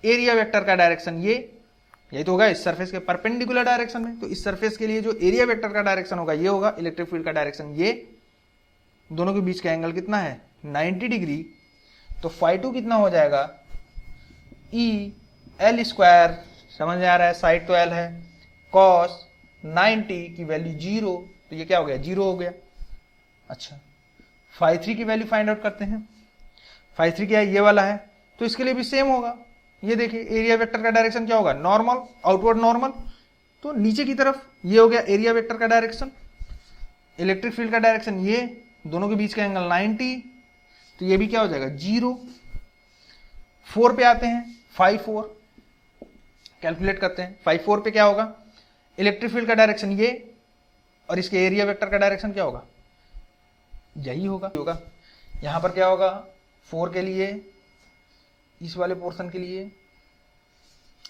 एरिया वेक्टर का डायरेक्शन यही तो होगा इस सरफेस के परपेंडिकुलर डायरेक्शन में। तो इस सरफेस के लिए जो एरिया वेक्टर का डायरेक्शन होगा ये होगा, इलेक्ट्रिक फील्ड का डायरेक्शन ये, दोनों के बीच का एंगल कितना है 90 डिग्री। तो φ2 कितना हो जाएगा ई एल स्क्वायर, समझ में आ रहा है, साइड तो एल है, कॉस 90 की वैल्यू 0, तो ये क्या हो गया 0 हो गया। अच्छा φ3 की वैल्यू फाइंड आउट करते हैं। φ3 क्या है ये वाला है, तो इसके लिए भी सेम होगा। ये देखिए एरिया वेक्टर का डायरेक्शन क्या होगा नॉर्मल, आउटवर्ड नॉर्मल, तो नीचे की तरफ ये हो गया एरिया वेक्टर का डायरेक्शन। इलेक्ट्रिक फील्ड का डायरेक्शन ये, दोनों के बीच का एंगल 90, तो ये भी क्या हो जाएगा 0। 4 पे आते हैं, φ4 कैलकुलेट करते हैं। φ4 पे क्या होगा, इलेक्ट्रिक फील्ड का डायरेक्शन ये और इसके एरिया वेक्टर का डायरेक्शन क्या होगा यही होगा। यहां पर क्या होगा 4 के लिए, इस वाले पोर्शन के लिए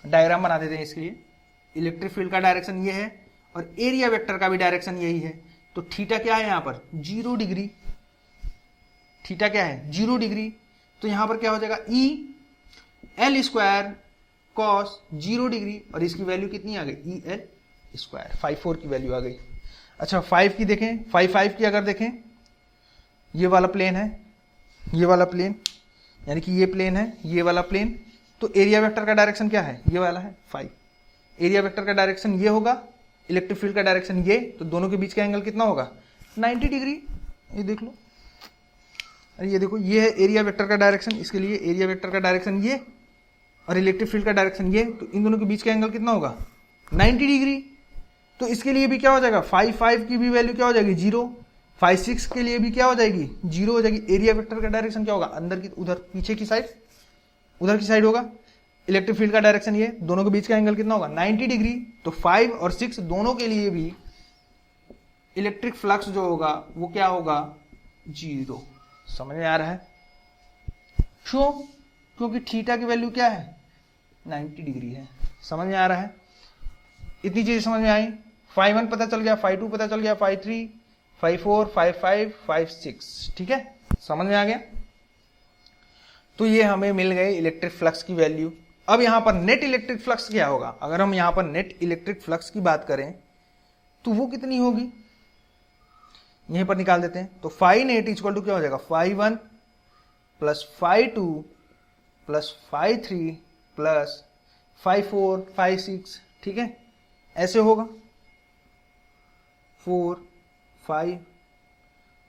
डायग्राम बना देते हैं। इसके लिए इलेक्ट्रिक फील्ड का डायरेक्शन ये है और एरिया वेक्टर का भी डायरेक्शन यही है। तो थीटा क्या है यहां पर 0 डिग्री, थीटा क्या है 0 डिग्री। तो यहां पर क्या हो जाएगा E L square cos 0 degree और इसकी वैल्यू कितनी आ गई ई एल स्क्वायर, φ4 की वैल्यू आ गई। अच्छा 5 की देखें, φ5 की अगर देखें, ये वाला प्लेन है, ये वाला प्लेन, यानी कि ये प्लेन है, ये वाला प्लेन, तो एरिया वेक्टर का डायरेक्शन क्या है ये वाला है 5। एरिया वेक्टर का डायरेक्शन ये होगा, इलेक्ट्रिक फील्ड का डायरेक्शन ये, तो दोनों के बीच का एंगल कितना होगा 90 डिग्री। ये देख लो, अरे ये देखो ये है एरिया वेक्टर का डायरेक्शन, इसके लिए एरिया वेक्टर का डायरेक्शन ये और इलेक्ट्रिक फील्ड का डायरेक्शन ये, तो इन दोनों के बीच का एंगल कितना होगा 90 डिग्री। तो इसके लिए भी क्या हो जाएगा φ5 की भी वैल्यू क्या हो जाएगी 0, φ6 के लिए भी क्या हो जाएगी 0 हो जाएगी। एरिया वेक्टर का डायरेक्शन क्या होगा अंदर की, उधर पीछे की साइड, उधर की साइड होगा। इलेक्ट्रिक फील्ड का डायरेक्शन ये, दोनों के बीच का एंगल कितना होगा 90 डिग्री। तो 5 और 6 दोनों के लिए भी इलेक्ट्रिक फ्लक्स जो होगा वो क्या होगा 0। समझ में आ रहा है, क्यों, क्योंकि थीटा की वैल्यू क्या है 90 डिग्री है। समझ में आ रहा है, इतनी चीजें समझ में आई। φ1 पता चल गया, φ2 पता चल गया, φ3, φ4, φ5, φ6, ठीक है, समझ में आ गया। तो ये हमें मिल गए इलेक्ट्रिक फ्लक्स की वैल्यू। अब यहां पर नेट इलेक्ट्रिक फ्लक्स क्या होगा, अगर हम यहां पर नेट इलेक्ट्रिक फ्लक्स की बात करें तो वो कितनी होगी, यहीं पर निकाल देते हैं। तो फाई नेट इक्वल टू क्या हो जाएगा φ1 प्लस φ2 प्लस φ3 प्लस φ4 φ6, ठीक है, ऐसे होगा 4 5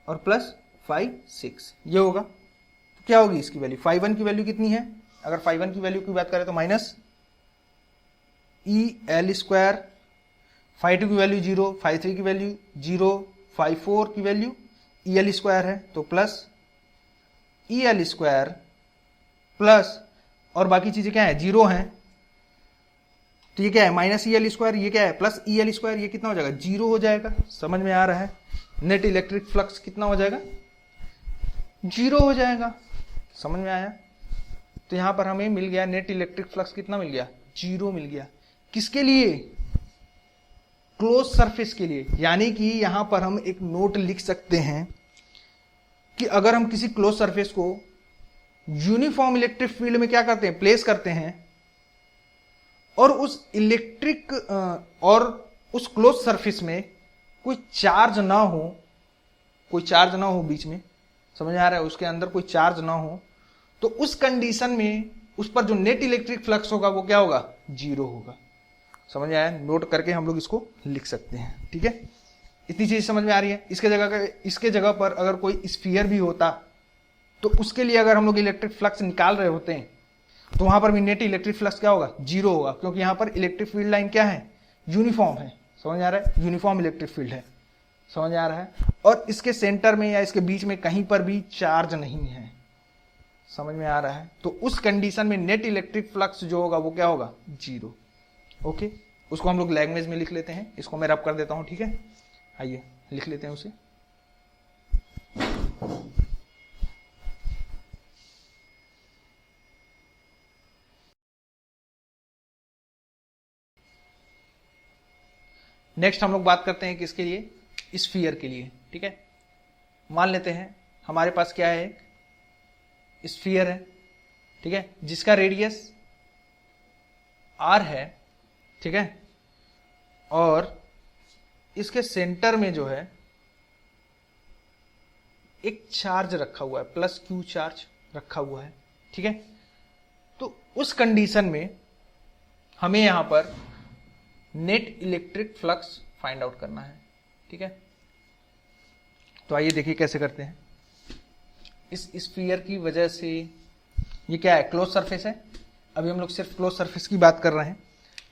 और प्लस φ6 ये होगा। तो क्या होगी इसकी वैल्यू, φ1 की वैल्यू कितनी है, अगर φ1 की वैल्यू की बात करें तो माइनस ई एल स्क्वायर, φ2 की वैल्यू 0, φ3 की वैल्यू 0, φ4 की वैल्यू ई एल स्क्वायर है, तो plus E L square plus, और बाकी चीजें क्या है 0 हैं, तो ये क्या है माइनस ई एल स्क्वायर, ये क्या है प्लस ई एल स्क्वायर, ये कितना हो जाएगा 0 हो जाएगा। समझ में आ रहा है, नेट इलेक्ट्रिक फ्लक्स कितना हो जाएगा 0 हो जाएगा। समझ में आया, तो यहां पर हमें मिल गया नेट इलेक्ट्रिक फ्लक्स कितना मिल गया 0 मिल गया। किसके लिए, क्लोज सरफेस के लिए। यानी कि यहां पर हम एक नोट लिख सकते हैं कि अगर हम किसी क्लोज सरफेस को यूनिफॉर्म इलेक्ट्रिक फील्ड में क्या करते हैं प्लेस करते हैं, और उस इलेक्ट्रिक और उस क्लोज सरफेस में कोई चार्ज ना हो, कोई चार्ज ना हो बीच में, समझ आ रहा है, उसके अंदर कोई चार्ज ना हो, तो उस कंडीशन में उस पर जो नेट इलेक्ट्रिक फ्लक्स होगा वो क्या होगा 0 होगा। समझ आया, नोट करके हम लोग इसको लिख सकते हैं, ठीक है। इतनी चीज समझ में आ रही है। इसके जगह पर अगर कोई स्फीयर भी होता तो उसके लिए अगर हम लोग इलेक्ट्रिक फ्लक्स निकाल रहे होते हैं तो वहां पर भी नेट इलेक्ट्रिक फ्लक्स क्या होगा 0 होगा, क्योंकि यहां पर इलेक्ट्रिक फील्ड लाइन क्या है यूनिफॉर्म है। समझ आ रहा है, यूनिफॉर्म इलेक्ट्रिक फील्ड है, समझ आ रहा है, और इसके सेंटर में या इसके बीच में कहीं पर भी चार्ज नहीं है। समझ में आ रहा है, तो उस कंडीशन में नेट इलेक्ट्रिक फ्लक्स जो होगा वो क्या होगा 0। ओके, उसको हम लोग लैंग्वेज में लिख लेते हैं, इसको मैं रब कर देता हूं, ठीक है, आइए लिख लेते हैं उसे। नेक्स्ट हम लोग बात करते हैं किसके लिए, स्फीयर के लिए। ठीक है, मान लेते हैं हमारे पास क्या है, एक स्फीयर है, ठीक है, जिसका रेडियस r है, ठीक है, और इसके सेंटर में जो है एक चार्ज रखा हुआ है, प्लस क्यू चार्ज रखा हुआ है। ठीक है, तो उस कंडीशन में हमें यहां पर net electric flux find out करना है। ठीक है, तो आइए देखिए कैसे करते हैं। इस स्फीयर की वजह से ये क्या है, क्लोज सरफेस है। अभी हम लोग सिर्फ क्लोज सरफेस की बात कर रहे हैं।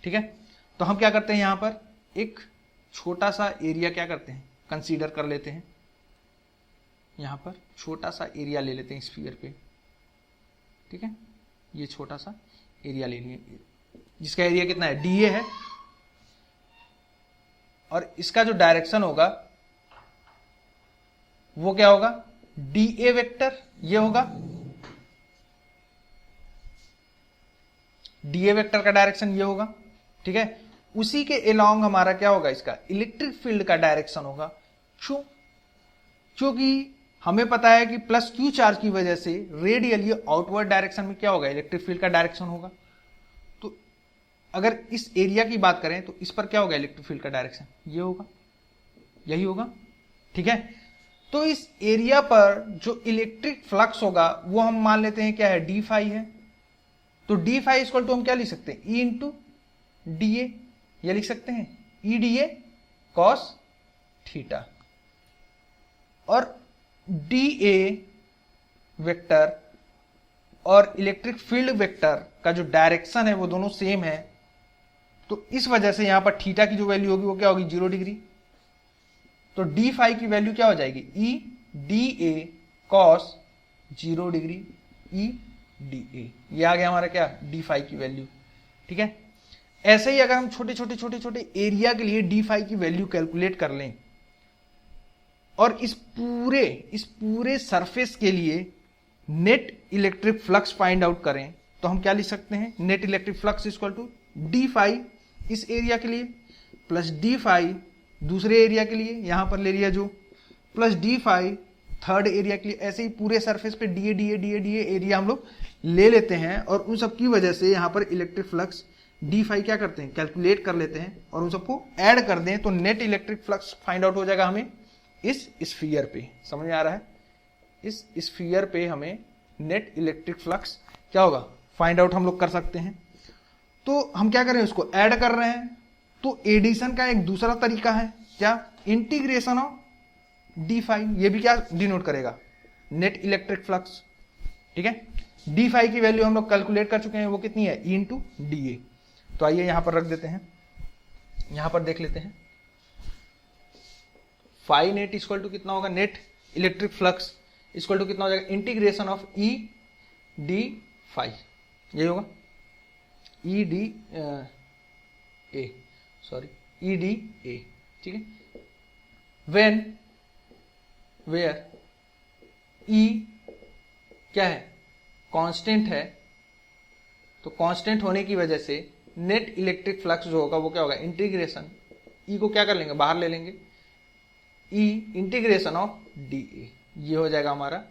ठीक है, तो हम क्या करते हैं, यहां पर एक छोटा सा एरिया क्या करते हैं, कंसीडर कर लेते हैं। यहां पर छोटा सा एरिया ले लेते हैं स्फीयर पे। ठीक है, ये छोटा सा एरिया ले लिए, जिसका एरिया कितना है, dA है, और इसका जो डायरेक्शन होगा वो क्या होगा, dA वेक्टर, ये होगा dA वेक्टर का डायरेक्शन, ये होगा। ठीक है, उसी के अलोंग हमारा क्या होगा, इसका इलेक्ट्रिक फील्ड का डायरेक्शन होगा। क्योंकि हमें पता है कि प्लस क्यू चार्ज की वजह से रेडियल ये आउटवर्ड डायरेक्शन में क्या होगा, इलेक्ट्रिक फील्ड का डायरेक्शन होगा। तो अगर इस एरिया की बात करें तो इस पर क्या होगा, इलेक्ट्रिक फील्ड का डायरेक्शन ये होगा, यही होगा। ठीक है, तो इस एरिया पर जो इलेक्ट्रिक फ्लक्स होगा वो हम मान लेते हैं क्या है, डी फाई है। तो डी फाई इक्वल टू हम क्या लिख सकते हैं, ई इंटू डी ए, ये लिख सकते हैं ई डी ए कॉस थीटा। और डी ए वेक्टर और इलेक्ट्रिक फील्ड वेक्टर का जो डायरेक्शन है वो दोनों सेम है, तो इस वजह से यहां पर थीटा की जो वैल्यू होगी वो क्या होगी, 0 डिग्री। तो डी फाई की वैल्यू क्या हो जाएगी, ई d A cos 0 degree, E d A, ये आ गया हमारा क्या, डी फाई की वैल्यू। ठीक है, ऐसे ही अगर हम छोटे छोटे एरिया के लिए डी फाई की वैल्यू कैलकुलेट कर लें और इस पूरे सरफेस के लिए net electric flux find out करें, तो हम क्या लिख सकते हैं, net electric flux equal to d phi इस एरिया के लिए प्लस डी फाई दूसरे एरिया के लिए, यहां पर ले लिया जो, plus d phi third area के लिए। ऐसे ही पूरे सरफेस पे डी ए एरिया हम लोग ले लेते हैं, और उन सब की वजह से यहां पर इलेक्ट्रिक फ्लक्स डी फाई क्या करते हैं, कैलकुलेट कर लेते हैं, और उन सबको ऐड कर दें तो net electric flux find out हो जाएगा हमें इस स्फीयर पे। समझ में आ रहा है, इस स्फीयर पे हमें नेट इलेक्ट्रिक फ्लक्स क्या होगा, फाइंड आउट हम लोग कर सकते हैं। तो हम क्या कर रहे हैं, उसको ऐड कर रहे हैं। तो एडिशन का एक दूसरा तरीका है क्या, इंटीग्रेशन ऑफ डी फाई, ये भी क्या डिनोट करेगा, नेट इलेक्ट्रिक फ्लक्स। ठीक है, डी फाई की वैल्यू हम लोग कैलकुलेट कर चुके हैं, वो कितनी है, ई इंटू डी ए। तो आइए यहां पर रख देते हैं, यहां पर देख लेते हैं, फाई नेट इक्वल टू कितना होगा, net electric flux equal to कितना हो जाएगा, integration of E d phi, यही होगा, E d A, sorry E d A. ठीक है, वेन वेयर ई क्या है, कांस्टेंट है, तो कांस्टेंट होने की वजह से नेट इलेक्ट्रिक फ्लक्स जो होगा वो क्या होगा, इंटीग्रेशन, ई को क्या कर लेंगे, बाहर ले लेंगे, ई इंटीग्रेशन ऑफ डी ए, ये हो जाएगा हमारा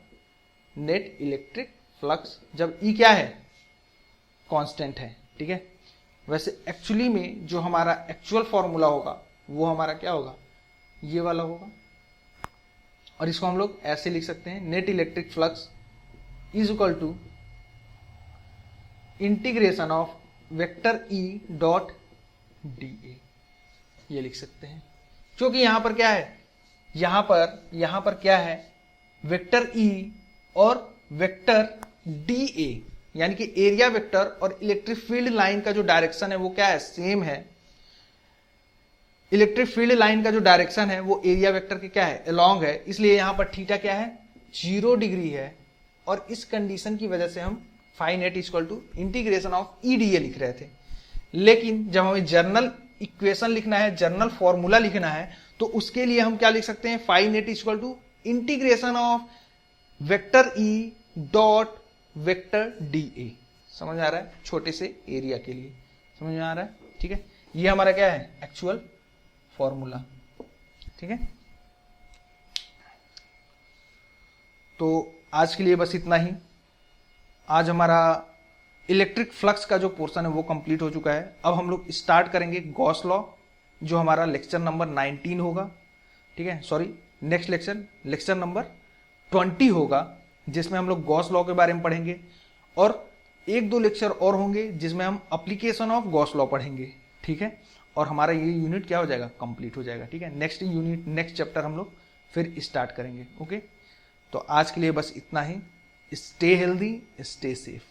नेट इलेक्ट्रिक फ्लक्स, जब ई क्या है, कांस्टेंट है। ठीक है, वैसे एक्चुअली में जो हमारा एक्चुअल फॉर्मूला होगा वो हमारा क्या होगा, ये वाला होगा, और इसको हम लोग ऐसे लिख सकते हैं, net electric flux is equal to integration of vector E dot d A, ये लिख सकते हैं। क्योंकि यहां पर क्या है, यहां पर क्या है, वेक्टर ई और वेक्टर डी ए, यानी कि एरिया वेक्टर और इलेक्ट्रिक फील्ड लाइन का जो डायरेक्शन है वो क्या है, सेम है। इलेक्ट्रिक फील्ड लाइन का जो डायरेक्शन है वो एरिया वेक्टर के क्या है, अलोंग है, इसलिए यहां पर थीटा क्या है, 0 डिग्री है। और इस कंडीशन की वजह से हम phi net equal to integration of E d A लिख रहे थे। लेकिन जब हमें जर्नल इक्वेशन लिखना है, जर्नल फॉर्मूला लिखना है, तो उसके लिए हम क्या लिख सकते हैं, phi net equal to integration of vector E dot vector d A. समझ आ रहा है, छोटे से एरिया के लिए समझ में आ रहा है। ठीक है, ये हमारा क्या है, एक्चुअल फॉर्मूला। ठीक है, तो आज के लिए बस इतना ही। आज हमारा इलेक्ट्रिक फ्लक्स का जो पोर्शन है वो कंप्लीट हो चुका है। अब हम लोग स्टार्ट करेंगे गॉस लॉ, जो हमारा लेक्चर नंबर 19 होगा। ठीक है, सॉरी, नेक्स्ट लेक्चर नंबर 20 होगा, जिसमें हम लोग गॉस लॉ के बारे में पढ़ेंगे, और एक दो लेक्चर और होंगे जिसमें हम एप्लीकेशन ऑफ गॉस लॉ पढ़ेंगे। ठीक है, और हमारा ये यूनिट क्या हो जाएगा, कंप्लीट हो जाएगा। ठीक है, नेक्स्ट यूनिट, नेक्स्ट चैप्टर हम लोग फिर स्टार्ट करेंगे। ओके, तो आज के लिए बस इतना ही। Stay healthy, stay safe.